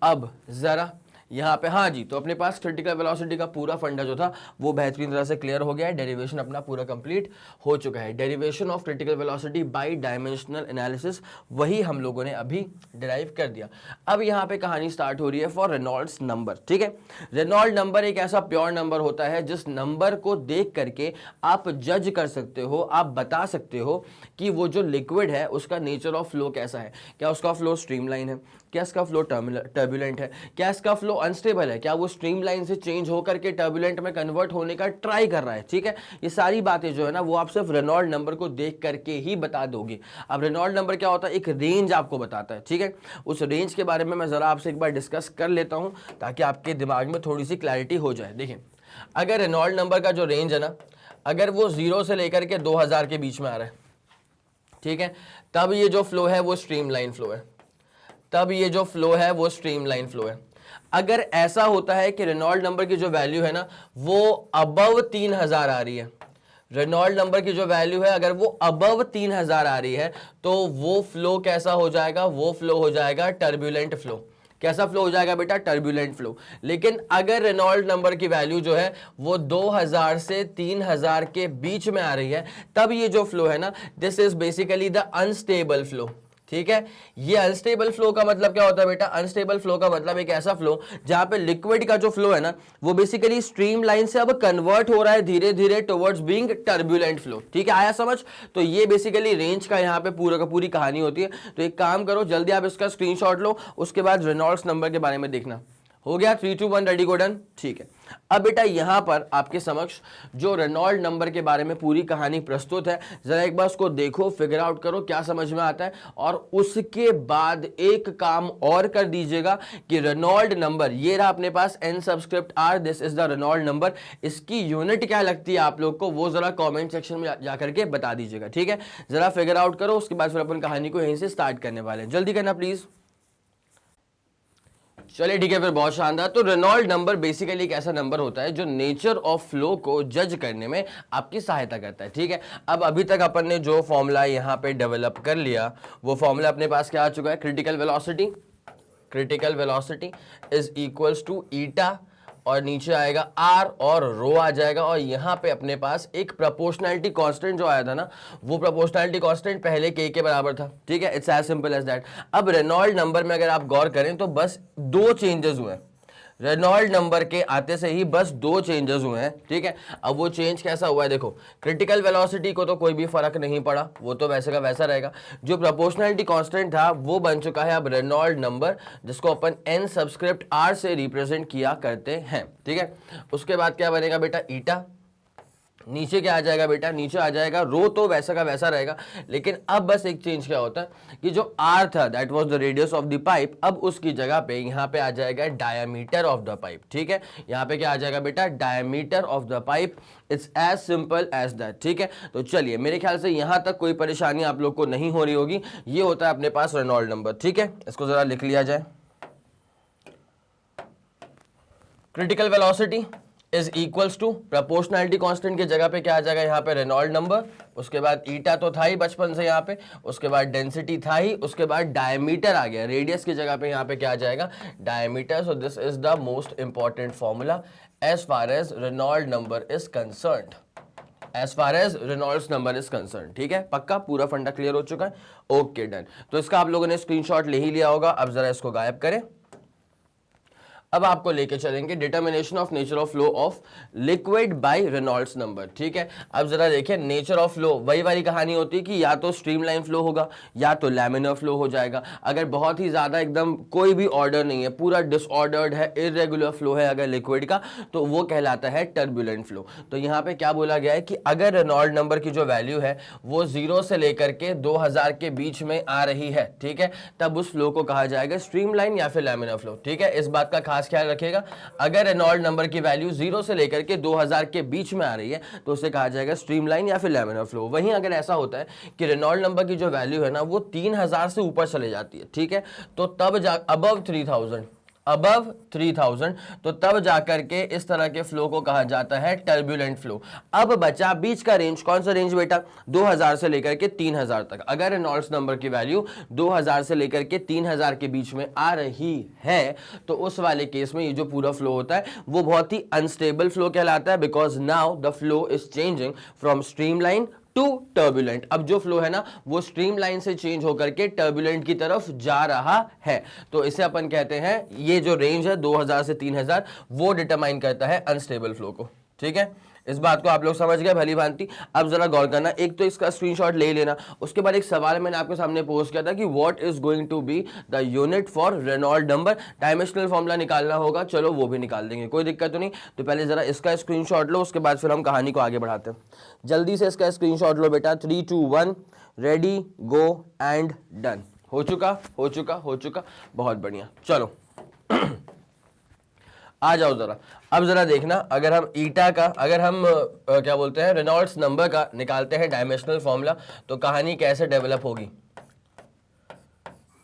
अब ज़रा यहाँ पे, हाँ जी, तो अपने पास क्रिटिकल वेलोसिटी का पूरा फंडा जो था वो बेहतरीन तरह से क्लियर हो गया है। डेरिवेशन अपना पूरा कंप्लीट हो चुका है। Derivation of critical velocity bye dimensional analysis, वही हम लोगों ने अभी डिराइव कर दिया। अब यहाँ पे कहानी स्टार्ट हो रही है फॉर रेनॉल्ड्स नंबर। ठीक है, रेनॉल्ड नंबर एक ऐसा प्योर नंबर होता है जिस नंबर को देख करके आप जज कर सकते हो, आप बता सकते हो कि वो जो लिक्विड है उसका नेचर ऑफ फ्लो कैसा है। क्या उसका फ्लो स्ट्रीमलाइन है, क्या इसका फ्लो टर्बुलेंट है, क्या इसका फ्लो अनस्टेबल है, क्या वो स्ट्रीमलाइन से चेंज होकर के टर्बुलेंट में कन्वर्ट होने का ट्राई कर रहा है। ठीक है, ये सारी बातें जो है ना वो आप सिर्फ रेनॉल्ड नंबर को देख करके ही बता दोगे। अब रेनॉल्ड नंबर क्या होता है, एक रेंज आपको बताता है। ठीक है, उस रेंज के बारे में मैं ज़रा आपसे एक बार डिस्कस कर लेता हूँ ताकि आपके दिमाग में थोड़ी सी क्लैरिटी हो जाए। देखिए, अगर रेनॉल्ड नंबर का जो रेंज है ना, अगर वो 0 से लेकर के 2000 के बीच में आ रहा है, ठीक है, तब ये जो फ्लो है वो स्ट्रीमलाइन फ्लो है, तब ये जो फ्लो है वो स्ट्रीमलाइन फ्लो है। अगर ऐसा होता है कि रेनॉल्ड नंबर की जो वैल्यू है ना वो अबव 3000 आ रही है, रेनॉल्ड नंबर की जो वैल्यू है अगर वो अबव 3000 आ रही है, तो वो फ्लो कैसा हो जाएगा, वो फ्लो हो जाएगा टर्बुलेंट फ्लो। कैसा फ्लो हो जाएगा बेटा, टर्बुलेंट फ्लो। लेकिन अगर रेनॉल्ड नंबर की वैल्यू जो है वो 2000 से 3000 के बीच में आ रही है, तब ये जो फ्लो है ना, this is basically the unstable flow. ठीक है, ये अनस्टेबल फ्लो का मतलब क्या होता है बेटा, अनस्टेबल फ्लो का मतलब एक ऐसा फ्लो जहां पे लिक्विड का जो फ्लो है ना वो बेसिकली स्ट्रीम लाइन से अब कन्वर्ट हो रहा है धीरे धीरे टुवर्ड्स बीइंग टर्बुलेंट फ्लो। ठीक है, आया समझ? तो ये बेसिकली रेंज का यहाँ पे पूरा का पूरी कहानी होती है। तो एक काम करो, जल्दी आप इसका स्क्रीनशॉट लो, उसके बाद रेनॉल्ड्स नंबर के बारे में देखना। हो गया, 3 2 1 रेडी गो डन। ठीक है, अब बेटा यहां पर आपके समक्ष जो रेनॉल्ड नंबर के बारे में पूरी कहानी प्रस्तुत है, जरा एक बार उसको देखो, फिगर आउट करो क्या समझ में आता है, और उसके बाद एक काम और कर दीजिएगा कि रेनॉल्ड नंबर ये रहा अपने पास n subscript r, this is the Reynold number. इसकी यूनिट क्या लगती है आप लोग को वो जरा कमेंट सेक्शन में जाकर के बता दीजिएगा। ठीक है, जरा फिगर आउट करो, उसके बाद फिर अपन कहानी को यहीं से स्टार्ट करने वाले हैं। जल्दी करना प्लीज। चलिए ठीक है, फिर बहुत शानदार। तो रेनॉल्ड नंबर बेसिकली एक ऐसा नंबर होता है जो नेचर ऑफ फ्लो को जज करने में आपकी सहायता करता है। ठीक है, अब अभी तक अपन ने जो फॉर्मूला यहाँ पे डेवलप कर लिया वो फॉर्मूला अपने पास क्या आ चुका है, critical velocity. Critical velocity is equals to eta, और नीचे आएगा आर और रो आ जाएगा, और यहां पे अपने पास एक प्रोपोर्शनैलिटी कांस्टेंट जो आया था ना, वो प्रोपोर्शनैलिटी कांस्टेंट पहले के बराबर था। ठीक है, it's as simple as that. अब रेनॉल्ड नंबर में अगर आप गौर करें तो बस 2 चेंजेस हुए हैं। रेनॉल्ड नंबर के आते से ही बस 2 चेंजेस हुए हैं। ठीक है, अब वो चेंज कैसा हुआ है देखो, क्रिटिकल वेलोसिटी को तो कोई भी फर्क नहीं पड़ा, वो तो वैसे का वैसा रहेगा। जो प्रोपोर्शनैलिटी कांस्टेंट था वो बन चुका है अब रेनॉल्ड नंबर, जिसको अपन n सबस्क्रिप्ट r से रिप्रेजेंट किया करते हैं। ठीक है, उसके बाद क्या बनेगा बेटा, ईटा। नीचे क्या आ जाएगा बेटा, नीचे आ जाएगा रो, तो वैसा का वैसा रहेगा। लेकिन अब बस एक चेंज क्या होता है कि जो आर था that was the radius of the pipe, अब उसकी जगह पे यहाँ पे आ जाएगा डायमीटर ऑफ द पाइप। ठीक है, यहाँ पे क्या आ जाएगा बेटा, diameter of the pipe. It's as simple as that. ठीक है, तो चलिए मेरे ख्याल से यहाँ तक कोई परेशानी आप लोग को नहीं हो रही होगी। ये होता है अपने पास रेनॉल्ड नंबर। ठीक है, इसको जरा लिख लिया जाए। Critical velocity is equals to proportionality constant की जगह पे क्या आ जाएगा, यहाँ पे रेनॉल्ड नंबर, उसके बाद ईटा तो था ही बचपन से यहाँ पे, उसके बाद डेंसिटी था ही, उसके बाद डायमीटर आ गया, रेडियस की जगह पे यहाँ पे क्या आ जाएगा, diameter. So this is the most important formula as far as Reynold number is concerned, as far as Reynolds number is concern. ठीक है, पक्का पूरा फंडा क्लियर हो चुका है। Okay done. तो इसका आप लोगों ने स्क्रीनशॉट ले ही लिया होगा। अब जरा इसको गायब करें। अब आपको लेके चलेंगे determination of nature of flow of liquid by Reynolds number. ठीक है, अब जरा देखिए, नेचर ऑफ फ्लो वही वाली कहानी होती है कि या तो स्ट्रीमलाइन फ्लो होगा या तो लैमिनर फ्लो हो जाएगा। अगर बहुत ही ज्यादा एकदम कोई भी ऑर्डर नहीं है, पूरा डिसऑर्डर्ड है, इरेगुलर फ्लो है अगर लिक्विड का, तो वो कहलाता है टर्बुलेंट फ्लो। तो यहाँ पे क्या बोला गया है कि अगर रेनॉल्ड नंबर की जो वैल्यू है वो 0 से लेकर के 2000 के बीच में आ रही है, ठीक है, तब उस फ्लो को कहा जाएगा स्ट्रीमलाइन या फिर लैमिनर फ्लो। ठीक है, इस बात का खास ख्याल रखिएगा। अगर रेनॉल्ड नंबर की वैल्यू 0 से लेकर के 2000 के बीच में आ रही है तो उसे कहा जाएगा स्ट्रीमलाइन या फिर लैमिनर फ्लो। वहीं अगर ऐसा होता है कि रेनॉल्ड नंबर की जो वैल्यू है ना वो 3000 से ऊपर चले जाती है, ठीक है, तो तब अबव 3000 तो तब जाकर के इस तरह के फ्लो को कहा जाता है टर्बुलेंट फ्लो। अब बचा बीच का रेंज, कौन सा रेंज बेटा, 2000 से लेकर के 3000 तक। अगर रेनॉल्ड्स नंबर की वैल्यू 2000 से लेकर के 3000 के बीच में आ रही है तो उस वाले केस में ये जो पूरा फ्लो होता है वो बहुत ही अनस्टेबल फ्लो कहलाता है, because now the flow is changing from streamline to turbulent. अब जो फ्लो है ना वो स्ट्रीमलाइन से चेंज होकर के टर्बुलेंट की तरफ जा रहा है। तो इसे अपन कहते हैं, ये जो रेंज है 2000 से 3000 वो डिटरमाइन करता है अनस्टेबल फ्लो को। ठीक है, इस बात को आप लोग समझ गए भली भांति। अब जरा गौर करना, एक तो इसका स्क्रीनशॉट ले लेना, उसके बाद एक सवाल मैंने आपके सामने पोस्ट किया था कि what is going to be the unit for Reynold number. Dimensional formula निकालना होगा, चलो वो भी निकाल देंगे, कोई दिक्कत तो नहीं। तो पहले जरा इसका स्क्रीनशॉट लो, उसके बाद फिर हम कहानी को आगे बढ़ाते हैं। जल्दी से इसका स्क्रीनशॉट लो बेटा। 3 2 1 रेडी गो एंड डन। हो चुका, बहुत बढ़िया। चलो आ जाओ जरा, अब जरा देखना, अगर हम ईटा का, अगर हम क्या बोलते हैं, रेनॉल्ड्स नंबर का निकालते हैं डायमेंशनल फॉर्मूला, तो कहानी कैसे डेवलप होगी।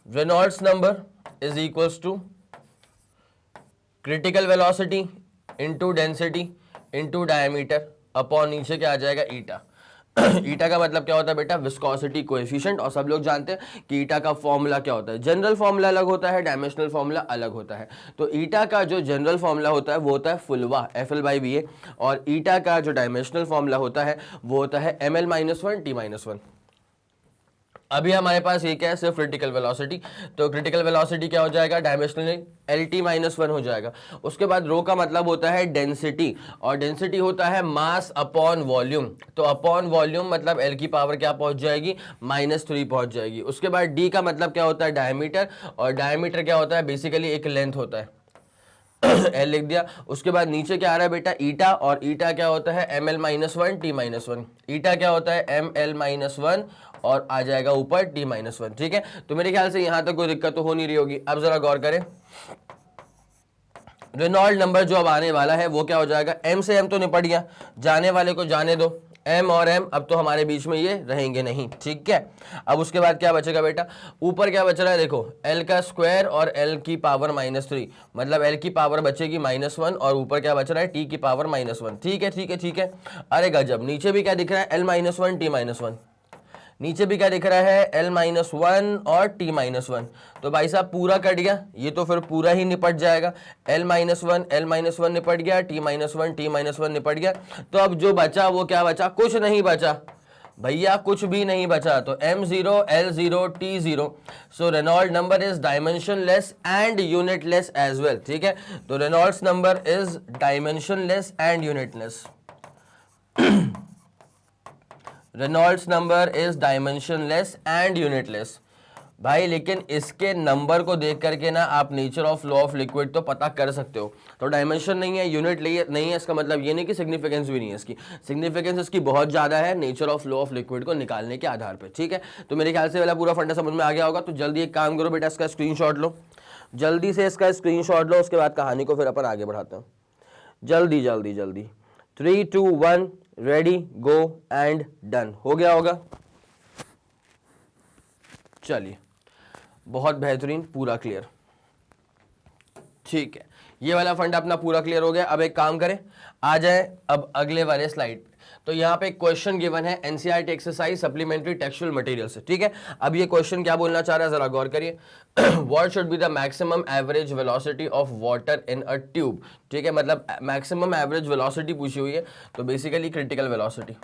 Reynolds number is equals to critical velocity into density into diameter upon नीचे क्या आ जाएगा, ईटा। ईटा का मतलब क्या होता है बेटा, विस्कोसिटी कोएफिशिएंट, और सब लोग जानते हैं कि ईटा का फॉर्मूला क्या होता है, जनरल फॉर्मूला अलग होता है, डायमेंशनल फॉर्मूला अलग होता है। तो ईटा का जो जनरल फॉर्मूला होता है वो होता है फुलवा FL/VA, और ईटा का जो डायमेंशनल फॉर्मूला होता है वो होता है ML-1 T-1। अभी हमारे पास ये क्या है, सिर्फ क्रिटिकल वेलोसिटी, तो क्रिटिकल वेलोसिटी क्या हो जाएगा, डायमेंशनल LT-1 हो जाएगा। उसके बाद रो का मतलब होता है डेंसिटी, और डेंसिटी होता है मास अपॉन वॉल्यूम, तो अपॉन वॉल्यूम मतलब L की पावर क्या पहुंच जाएगी, -3 पहुंच जाएगी। उसके बाद डी का मतलब क्या होता है, डायमीटर, और डायमीटर क्या होता है, बेसिकली एक लेंथ होता है, L लिख दिया। उसके बाद नीचे क्या आ रहा है बेटा, ईटा, और ईटा क्या होता है, ML-1 T-1। ईटा क्या होता है, ML-1, और आ जाएगा ऊपर T-1। ठीक है, तो मेरे ख्याल से यहां तक कोई दिक्कत तो हो नहीं रही होगी। अब जरा गौर करें, रेनॉल्ड नंबर जो अब आने वाला है वो क्या हो जाएगा, M से M तो निपट गया, जाने वाले को जाने दो, M और M अब तो हमारे बीच में ये रहेंगे नहीं, ठीक है। अब उसके बाद क्या बचेगा बेटा, ऊपर क्या बच रहा है, देखो L का स्क्वायर और L की पावर -3, मतलब L की पावर बचेगी -1, और ऊपर क्या बच रहा है, T की पावर -1। ठीक है ठीक है ठीक है, अरे गजब, नीचे भी क्या दिख रहा है, L-1 T-1, नीचे भी क्या दिख रहा है, L-1 और T-1। तो भाई साहब पूरा कट गया, ये तो फिर पूरा ही निपट जाएगा, L-1 निपट गया, T-1 निपट गया। तो अब जो बचा वो क्या बचा, कुछ नहीं बचा भैया, कुछ भी नहीं बचा। तो M0 L0 T0, so Reynold number is dimensionless and unitless as well. ठीक है, तो Reynolds number is dimensionless and unitless. Reynolds number is dimensionless and unitless भाई, लेकिन इसके नंबर को देख करके ना आप nature of law of liquid तो पता कर सकते हो। तो डायमेंशन नहीं है, यूनिट नहीं है, इसका मतलब ये नहीं कि सिग्निफिकेंस भी नहीं है इसकी, सिग्निफिकेंस इसकी बहुत ज़्यादा है nature of law of liquid को निकालने के आधार पर। ठीक है, तो मेरे ख्याल से वाला पूरा फंडा समझ में आ गया होगा। तो जल्दी एक काम करो बेटा, इसका स्क्रीनशॉट लो, जल्दी से इसका स्क्रीनशॉट लो, उसके बाद कहानी को फिर अपन आगे बढ़ाते हैं। जल्दी जल्दी जल्दी, 3 2 1 रेडी गो एंड डन, हो गया होगा। चलिए, बहुत बेहतरीन, पूरा क्लियर। ठीक है, ये वाला फंड अपना पूरा क्लियर हो गया। अब एक काम करें, आ जाए अब अगले वाले स्लाइड पे। तो यहाँ पे क्वेश्चन गिवन है NCERT exercise supplementary textual material से। ठीक है, अब ये क्वेश्चन क्या बोलना चाह रहा है, जरा गौर करिए। What should be the maximum average velocity of water in a tube. ठीक है, मतलब मैक्सिमम एवरेज वेलोसिटी पूछी हुई है, तो बेसिकली क्रिटिकल वेलोसिटी।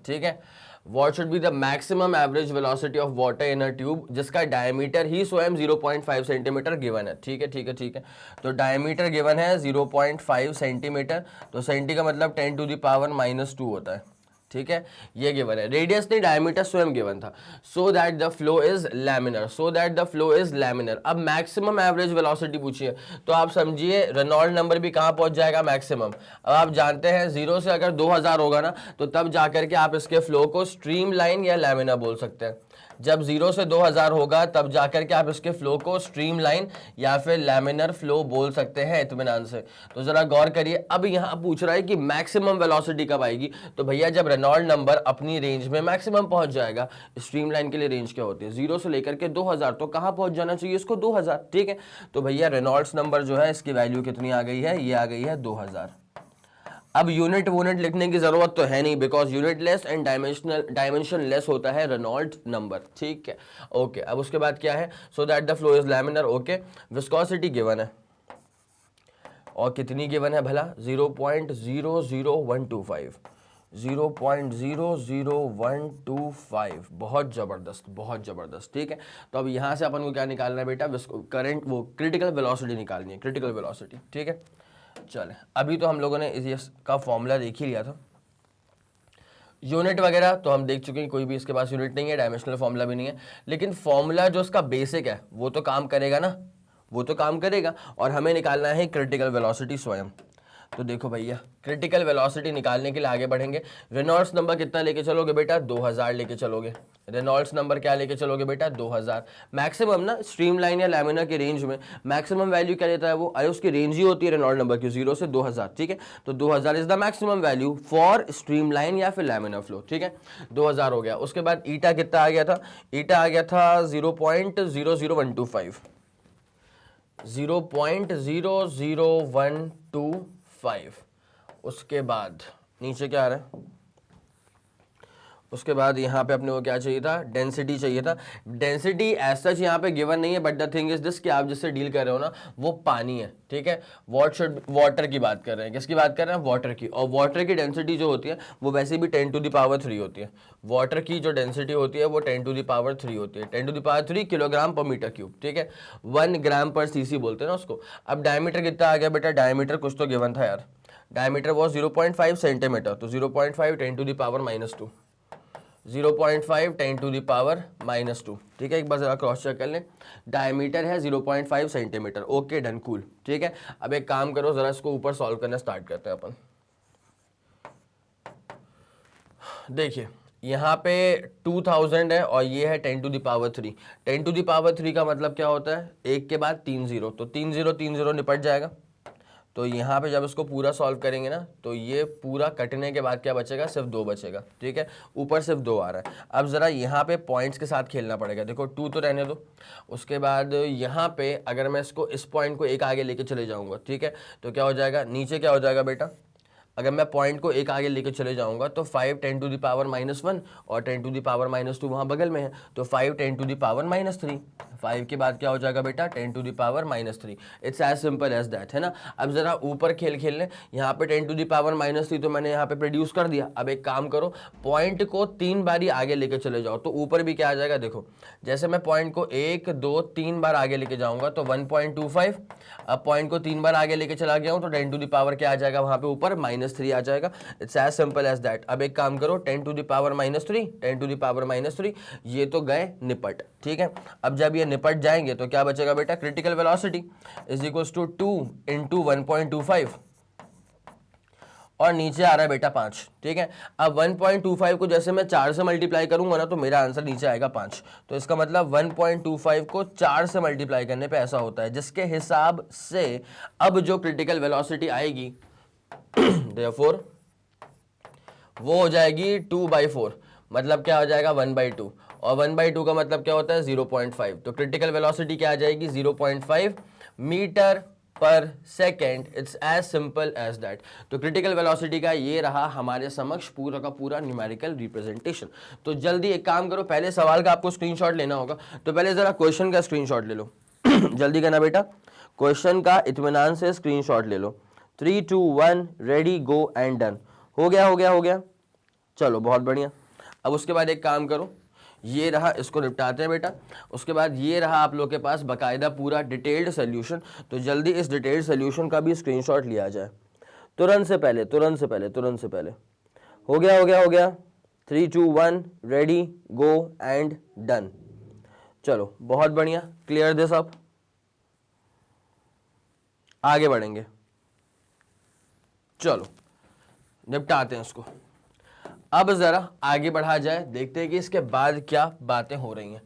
ठीक है, What should be the maximum average velocity of water in a tube, जिसका डायमीटर ही स्वयं 0.5 सेंटीमीटर गिवन है। ठीक है ठीक है ठीक है, तो डायमीटर गिवन है 0.5 सेंटीमीटर, तो सेंटी का मतलब 10⁻⁻² होता है। ठीक है, ये गिवन है, रेडियस नहीं डायमीटर स्वयं गिवन था। So that the flow is laminar, so that the flow is laminar. अब मैक्सिमम एवरेज वेलोसिटी पूछिए, तो आप समझिए रेनॉल्ड नंबर भी कहाँ पहुंच जाएगा, मैक्सिमम। अब आप जानते हैं 0 से अगर 2000 होगा ना, तो तब जाकर के आप इसके फ्लो को स्ट्रीम लाइन या लैमिनर बोल सकते हैं। जब 0 से 2000 होगा तब जाकर के आप इसके फ्लो को स्ट्रीम लाइन या फिर लैमिनर फ्लो बोल सकते हैं इत्मीनान से। तो जरा गौर करिए, अब यहाँ पूछ रहा है कि मैक्सिमम वेलोसिटी कब आएगी, तो भैया जब रेनॉल्ड नंबर अपनी रेंज में मैक्सिमम पहुंच जाएगा। स्ट्रीम लाइन के लिए रेंज क्या होती है, 0 से लेकर के 2000, तो कहाँ पहुंच जाना चाहिए इसको, 2000। ठीक है, तो भैया रेनॉल्ड्स नंबर जो है इसकी वैल्यू कितनी आ गई है, ये आ गई है 2000। अब यूनिट वूनिट लिखने की जरूरत तो है नहीं, बिकॉज यूनिटलेस एंड डायमेंशनलेस होता है रेनॉल्ड नंबर। ठीक है, ओके। अब उसके बाद क्या है, so that the flow is laminar. Okay, viscosity given है, और कितनी गिवन है भला, 0.00125, 0.00125, बहुत जबरदस्त बहुत जबरदस्त। ठीक है, तो अब यहाँ से अपन को क्या निकालना है बेटा, करंट वो क्रिटिकल वेलोसिटी निकालनी है, क्रिटिकल वेलोसिटी। ठीक है, चले, अभी तो हम लोगों ने इसका फॉर्मूला देख ही लिया था, यूनिट वगैरह तो हम देख चुके हैं, कोई भी इसके पास यूनिट नहीं है, डायमेंशनल फॉर्मूला भी नहीं है, लेकिन फॉर्मूला जो इसका बेसिक है वो तो काम करेगा ना, वो तो काम करेगा। और हमें निकालना है क्रिटिकल वेलोसिटी स्वयं। तो देखो भैया क्रिटिकल वेलोसिटी निकालने के लिए आगे बढ़ेंगे। रेनॉल्ड्स नंबर कितना लेके चलोगे बेटा, 2000 लेके चलोगे। रेनॉल्ड्स नंबर क्या लेके चलोगे बेटा, 2000। मैक्सिमम ना स्ट्रीमलाइन या लैमिना के रेंज में मैक्सिमम वैल्यू क्या देता है वो, अरे उसकी रेंज ही होती है रेनॉल्ड नंबर की 0 से 2000, ठीक है। तो 2000 is the maximum value for streamline या फिर लैमिना फ्लो, ठीक है। 2000 हो गया। उसके बाद ईटा कितना आ गया था, ईटा आ गया था 0.00125, 0.00125। उसके बाद नीचे क्या आ रहा है, उसके बाद यहाँ पे अपने को क्या चाहिए था, डेंसिटी चाहिए था। डेंसिटी एज सच यहाँ पे गिवन नहीं है, but the thing is this कि आप जिससे डील कर रहे हो ना वो पानी है, ठीक है। वाटर की बात कर रहे हैं, किसकी बात कर रहे हैं, वाटर की। और वाटर की डेंसिटी जो होती है वो वैसे भी 10⁻³ होती है। वाटर की जो डेंसिटी होती है वो 10⁻³ होती है, 10⁻³ किलोग्राम पर मीटर क्यूब, ठीक है। 1 ग्राम पर सीसी बोलते हैं ना उसको। अब डायमीटर कितना आ गया बेटा, डायमीटर कुछ तो गिवन था यार, डायमीटर वो 0.5 सेंटीमीटर, तो 0.5 10⁻², 0.5 10⁻², ठीक है। एक बार जरा क्रॉस चेक कर लें, डायमीटर है 0.5 सेंटीमीटर, ओके डन कूल, ठीक है। अब एक काम करो, जरा इसको ऊपर सॉल्व करना स्टार्ट करते हैं अपन। देखिए यहाँ पे 2000 है और ये है 10⁻3। 10⁻3 का मतलब क्या होता है, एक के बाद 3 0, तो 3 0 3 0 निपट जाएगा। तो यहाँ पे जब इसको पूरा सॉल्व करेंगे ना तो ये पूरा कटने के बाद क्या बचेगा, सिर्फ 2 बचेगा, ठीक है। ऊपर सिर्फ 2 आ रहा है। अब ज़रा यहाँ पे पॉइंट्स के साथ खेलना पड़ेगा। देखो 2 तो रहने दो, उसके बाद यहाँ पे अगर मैं इसको इस पॉइंट को एक आगे लेके चले जाऊँगा, ठीक है, तो क्या हो जाएगा, नीचे क्या हो जाएगा बेटा, अगर मैं पॉइंट को एक आगे लेके चले जाऊंगा तो 5 10⁻⁻1 और 10⁻⁻2 वहाँ बगल में है, तो 5 10⁻⁻3। 5 के बाद क्या हो जाएगा बेटा, 10⁻⁻3। It's as simple as that, है ना। अब जरा ऊपर खेल लें, यहाँ पे 10⁻⁻3 तो मैंने यहाँ पे प्रोड्यूस कर दिया। अब एक काम करो, पॉइंट को 3 बारी आगे लेके चले जाओ तो ऊपर भी क्या आ जाएगा, देखो जैसे मैं पॉइंट को 1 2 3 बार आगे लेके जाऊंगा तो 1.25। अब पॉइंट को 3 बार आगे लेके चला गया हूँ तो 10⁻ क्या आ जाएगा वहाँ पे ऊपर, -3 आ जाएगा। It's as simple as that. अब एक काम करो, 10⁻⁻3 10⁻⁻3 ये तो गए निपट, ठीक है। अब जब ये निपट जाएंगे तो क्या बचेगा बेटा, critical velocity is equal to 2 × 1.25 और नीचे आ रहा है बेटा 5, ठीक है। अब 1.25 को जैसे मैं 4 से मल्टीप्लाई करूंगा ना तो मेरा आंसर नीचे आएगा 5। तो इसका मतलब 1.25 को 4 से मल्टीप्लाई करने पे ऐसा होता है, जिसके हिसाब से अब जो क्रिटिकल वेलोसिटी आएगी देयरफॉर वो हो जाएगी 2/4, मतलब क्या हो जाएगा 1/2, और 1/2 का मतलब क्या होता है 0.5। तो क्रिटिकल वेलोसिटी क्या आ जाएगी 0.5 मीटर पर second. It's as simple as that. तो क्रिटिकल वेलोसिटी का ये रहा हमारे समक्ष पूरा का पूरा न्यूमेरिकल रिप्रेजेंटेशन। तो जल्दी एक काम करो, पहले सवाल का आपको स्क्रीनशॉट लेना होगा, तो पहले जरा क्वेश्चन का स्क्रीनशॉट ले लो जल्दी करना बेटा, क्वेश्चन का इत्मीनान से स्क्रीनशॉट ले लो। 3 2 1 रेडी गो एंड डन। हो गया हो गया हो गया, चलो बहुत बढ़िया। अब उसके बाद एक काम करो, ये रहा, इसको निपटाते हैं बेटा। उसके बाद ये रहा आप लोग के पास बाकायदा पूरा डिटेल्ड सोल्यूशन। तो जल्दी इस डिटेल्ड सोल्यूशन का भी स्क्रीनशॉट लिया जाए, तुरंत से पहले तुरंत से पहले तुरंत से पहले। हो गया हो गया हो गया, 3 2 1 रेडी गो एंड डन। चलो बहुत बढ़िया, क्लियर दिस अप, आगे बढ़ेंगे। चलो निपटाते हैं इसको। अब जरा आगे बढ़ा जाए, देखते हैं कि इसके बाद क्या बातें हो रही हैं।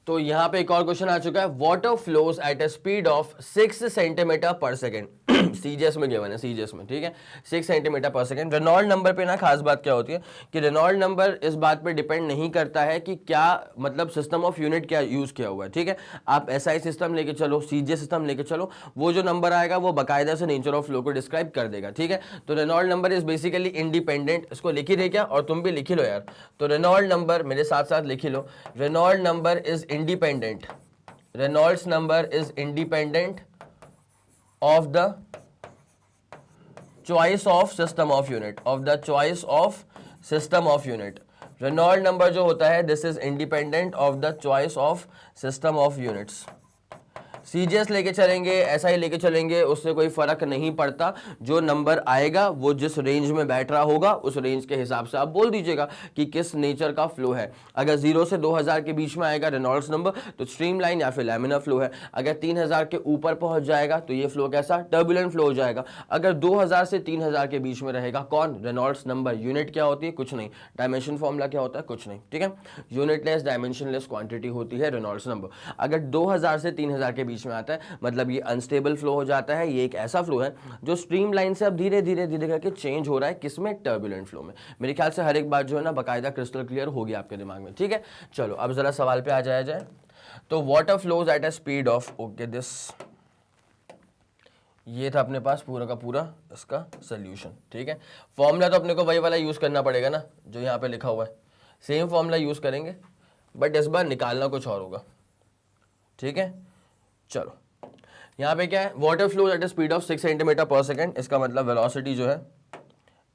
तो यहाँ पे एक और क्वेश्चन आ चुका है, water flows at a speed of 6 centimetre पर सेकेंड। सीजीएस में गिवन है, सीजीएस में, ठीक है, 6 सेंटीमीटर पर सेकेंड। रेनॉल्ड नंबर पे ना खास बात क्या होती है कि रेनॉल्ड नंबर इस बात पे डिपेंड नहीं करता है कि क्या मतलब सिस्टम ऑफ यूनिट क्या यूज किया हुआ है, ठीक है। आप एसआई सिस्टम लेके चलो, सीजीएस सिस्टम लेके चलो, वो जो नंबर आएगा वो बाकायदा से नेचर ऑफ फ्लो को डिस्क्राइब कर देगा, ठीक है। तो Reynold number is basically independent. इसको लिखी रहे क्या, और तुम भी लिखी लो यार। तो रेनॉल्ड नंबर मेरे साथ साथ लिखी लो, Reynold number is independent, Reynolds number is independent of the choice of system of unit, of the choice of system of unit. Reynold number जो होता है this is independent of the choice of system of units. CGS लेके चलेंगे, SI लेके चलेंगे, उससे कोई फर्क नहीं पड़ता। जो नंबर आएगा वो जिस रेंज में बैठ रहा होगा उस रेंज के हिसाब से आप बोल दीजिएगा कि किस नेचर का फ्लो है। अगर 0 से 2000 के बीच में आएगा रेनॉल्ड्स नंबर तो स्ट्रीमलाइन या फिर लैमिनर फ्लो है। अगर 3000 के ऊपर पहुंच जाएगा तो ये फ्लो कैसा, टर्बुलेंट फ्लो हो जाएगा। अगर 2000 से 3000 के बीच में रहेगा कौन, रेनॉल्ड्स नंबर। यूनिट क्या होती है, कुछ नहीं। डायमेंशन फॉर्मूला क्या होता है, कुछ नहीं। ठीक है, यूनिटलेस डायमेंशनलेस क्वांटिटी होती है रेनॉल्ड्स नंबर। अगर 2000 से 3000 के बीच में आता है मतलब ये अनस्टेबल फ्लो हो जाता है। ये एक ऐसा फ्लो है जो स्ट्रीमलाइन से अब धीरे धीरे धीरे करके चेंज हो रहा है, किसमें, टर्बुलेंट फ्लो में। मेरे ख्याल से हर एक बात जो है ना बाकायदा क्रिस्टल क्लियर होगी आपके दिमाग में। ठीक है, चलो अब जरा सवाल पे आ जाया जाए। तो water flows at a speed of, okay this, ये था अपने पास पूरा का पूरा इसका सोल्यूशन। ठीक है, फॉर्मूला तो अपने को वही वाला यूज करना पड़ेगा ना जो यहाँ पे लिखा हुआ है, सेम फॉर्मूला यूज करेंगे, बट इस बार निकालना कुछ और होगा। ठीक है, चलो यहाँ पे क्या है, water flows at a speed of 6 centimetre पर सेकेंड। इसका मतलब वेलोसिटी जो है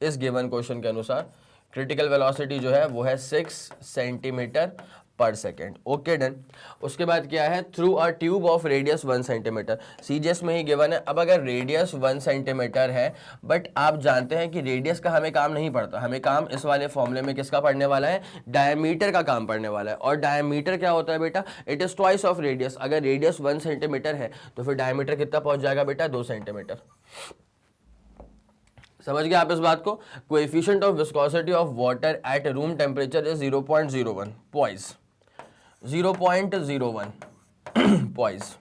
इस गिवन क्वेश्चन के अनुसार क्रिटिकल वेलोसिटी जो है वो है 6 सेंटीमीटर पर सेकेंड। Okay done. उसके बाद क्या है, through a tube of radius 1 centimetre. CGS में ही गिवन है। अब अगर रेडियस 1 सेंटीमीटर है, बट आप जानते हैं कि रेडियस का हमें काम नहीं पड़ता, हमें काम इस वाले फॉर्मूले में किसका पड़ने वाला है, डायमीटर का काम पड़ने वाला है। और डायमीटर क्या होता है बेटा, it is twice of radius. अगर रेडियस 1 सेंटीमीटर है तो फिर डायमीटर कितना पहुंच जाएगा बेटा, 2 सेंटीमीटर। समझ गए आप इस बात को। Coefficient of viscosity of water at room temperature is 0.01 poised, 0.01 poised.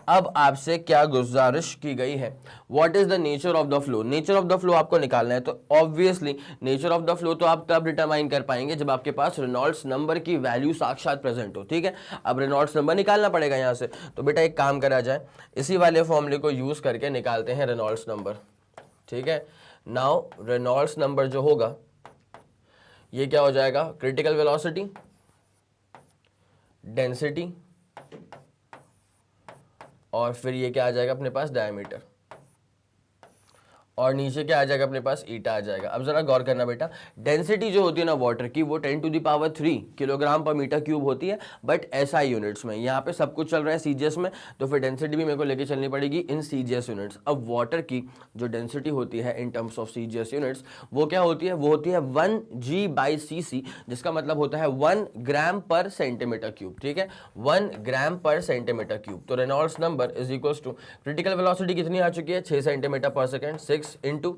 अब आपसे क्या गुजारिश की गई है, what is the nature of the flow. Nature of the flow आपको निकालना है। तो obviously nature of the flow तो आप तब डिटरमाइन कर पाएंगे जब आपके पास रेनॉल्ड्स नंबर की वैल्यू साक्षात प्रेजेंट हो। ठीक है, अब रेनॉल्ड्स नंबर निकालना पड़ेगा यहाँ से। तो बेटा एक काम करा जाए, इसी वाले फॉर्मूले को यूज करके निकालते हैं रेनॉल्ड्स नंबर। ठीक है, नाउ रेनॉल्ड्स नंबर जो होगा ये क्या हो जाएगा, क्रिटिकल वेलोसिटी, डेंसिटी, और फिर ये क्या आ जाएगा अपने पास, डायमीटर, और नीचे क्या आ जाएगा अपने पास, ईटा आ जाएगा। अब जरा गौर करना बेटा, डेंसिटी जो होती है ना वाटर की वो 10⁻³ किलोग्राम पर मीटर क्यूब होती है, बट एसआई यूनिट्स में। यहाँ पे सब कुछ चल रहा है सीजीएस में, तो फिर डेंसिटी भी मेरे को लेके चलनी पड़ेगी इन सीजीएस यूनिट्स। अब वाटर की जो डेंसिटी होती है in terms of CGS units वो क्या होती है, वो होती है 1g/cc, जिसका मतलब होता है 1 ग्राम पर सेंटीमीटर क्यूब। ठीक है, 1 ग्राम पर सेंटीमीटर क्यूब। तो Reynolds number is equal to, critical velocity कितनी आ चुकी है, 6 सेंटीमीटर पर सेकेंड, 6 इंटू,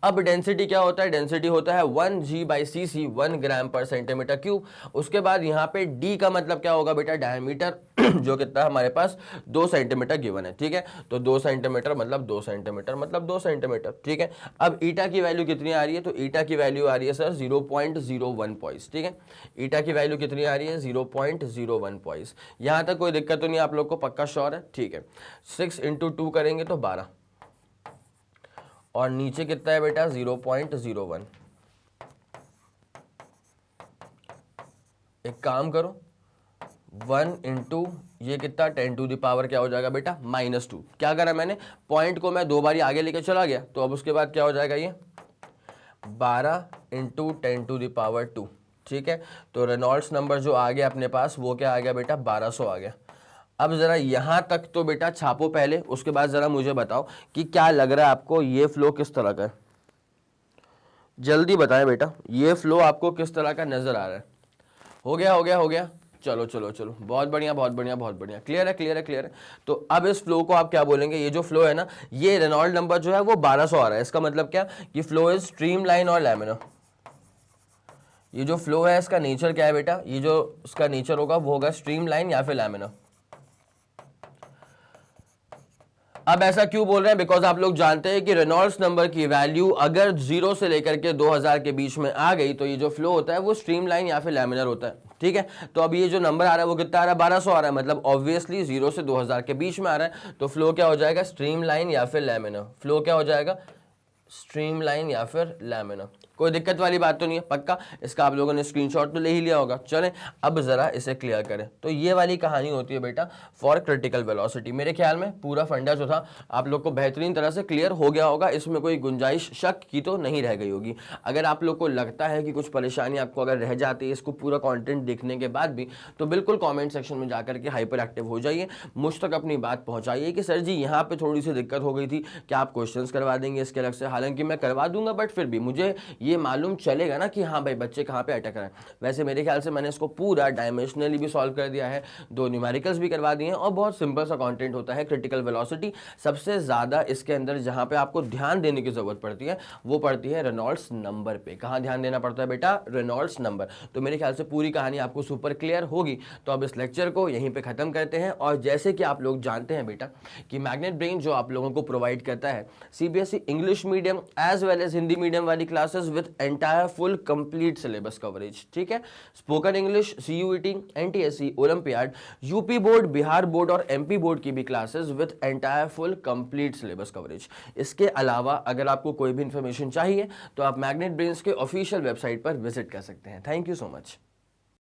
अब डेंसिटी क्या होता है, डेंसिटी होता है 1g/cc, 1 ग्राम पर सेंटीमीटर क्यूब। उसके बाद यहाँ पे d का मतलब क्या होगा बेटा, डायमीटर, जो कितना हमारे पास 2 सेंटीमीटर गिवन है। ठीक है, तो 2 सेंटीमीटर मतलब 2 सेंटीमीटर मतलब 2 सेंटीमीटर। ठीक है, अब ईटा की वैल्यू कितनी आ रही है, तो ईटा की वैल्यू आ रही है सर 0.01 पॉइस। ठीक है, ईटा की वैल्यू कितनी आ रही है, 0.01 पॉइस। यहाँ तक कोई दिक्कत तो नहीं आप लोग को, पक्का श्योर है। ठीक है, 6 इंटू 2 करेंगे तो 12, और नीचे कितना है बेटा, 0.01। एक काम करो, 1 इंटू ये कितना, 10⁻, क्या हो जाएगा बेटा, -2। क्या करा मैंने, पॉइंट को मैं 2 बारी आगे लेके चला गया, तो अब उसके बाद क्या हो जाएगा, ये 12 इंटू 10⁻²। ठीक है, तो रेनॉल्ड्स नंबर जो आ गया अपने पास वो क्या आ गया बेटा, 1200 आ गया। अब जरा यहां तक तो बेटा छापो पहले, उसके बाद जरा मुझे बताओ कि क्या लग रहा है आपको, ये फ्लो किस तरह का है, जल्दी बताएं बेटा, ये फ्लो आपको किस तरह का नजर आ रहा है। हो गया, हो गया, हो गया, चलो चलो चलो, बहुत बढ़िया बहुत बढ़िया बहुत बढ़िया, क्लियर है क्लियर है क्लियर है। तो अब इस फ्लो को आप क्या बोलेंगे, ये जो फ्लो है ना, ये रेनॉल्ड नंबर जो है वो 1200 आ रहा है। इसका मतलब क्या कि फ्लो इज स्ट्रीमलाइन और लैमिनर। ये जो फ्लो है इसका नेचर क्या है बेटा, ये जो इसका नेचर होगा वो होगा स्ट्रीमलाइन या फिर लैमिनर। अब ऐसा क्यों बोल रहे हैं, बिकॉज आप लोग जानते हैं कि रेनॉल्ड्स नंबर की वैल्यू अगर 0 से लेकर के 2000 के बीच में आ गई तो ये जो फ्लो होता है वो स्ट्रीमलाइन या फिर लैमिनर होता है। ठीक है, तो अब ये जो नंबर आ रहा है वो कितना आ रहा है, 1200 आ रहा है, मतलब ऑब्वियसली 0 से 2000 के बीच में आ रहा है, तो फ्लो क्या हो जाएगा, स्ट्रीमलाइन या फिर लैमिनर। फ्लो क्या हो जाएगा, स्ट्रीमलाइन या फिर लैमिनर। कोई दिक्कत वाली बात तो नहीं है, पक्का इसका आप लोगों ने स्क्रीनशॉट तो ले ही लिया होगा। चलें अब जरा इसे क्लियर करें। तो ये वाली कहानी होती है बेटा फॉर क्रिटिकल वेलोसिटी। मेरे ख्याल में पूरा फंडा जो था आप लोग को बेहतरीन तरह से क्लियर हो गया होगा, इसमें कोई गुंजाइश शक की तो नहीं रह गई होगी। अगर आप लोग को लगता है कि कुछ परेशानी आपको अगर रह जाती है इसको पूरा कंटेंट देखने के बाद भी, तो बिल्कुल कमेंट सेक्शन में जाकर के हाइपर एक्टिव हो जाइए, मुझ तक अपनी बात पहुंचाइए कि सर जी यहाँ पे थोड़ी सी दिक्कत हो गई थी, क्या आप क्वेश्चंस करवा देंगे इसके अलग से। हालांकि मैं करवा दूंगा, बट फिर भी मुझे ये मालूम चलेगा ना कि हाँ भाई बच्चे कहाँ पे अटक रहे हैं। वैसे मेरे ख्याल से मैंने इसको पूरा डायमेंशनली भी सॉल्व कर दिया है, 2 न्यूमेरिकल्स भी करवा दिए हैं, और बहुत सिंपल सा कंटेंट होता है क्रिटिकल वेलोसिटी। सबसे ज़्यादा इसके अंदर जहाँ पे आपको ध्यान देने की ज़रूरत पड़ती है वो पड़ती है रेनॉल्ड्स नंबर पे। कहाँ ध्यान देना पड़ता है बेटा? Reynolds number. तो मेरे ख्याल से पूरी कहानी आपको सुपर क्लियर होगी। तो अब इस लेक्चर को यहीं पे ख़त्म करते हैं। और जैसे कि आप लोग जानते हैं बेटा कि मैग्नेट ब्रेन जो आप लोगों को प्रोवाइड करता है CBSE English medium as well as Hindi medium वाली classes with entire full complete syllabus coverage, ठीक है। Spoken English, CUET, NTSC, olympiad, UP board, Bihar board और एमपी बोर्ड की भी classes with entire full complete syllabus coverage. इसके अलावा अगर आपको कोई भी इंफॉर्मेशन चाहिए तो आप मैग्नेट ब्रेन्स के ऑफिशियल वेबसाइट पर विजिट कर सकते हैं। Thank you so much.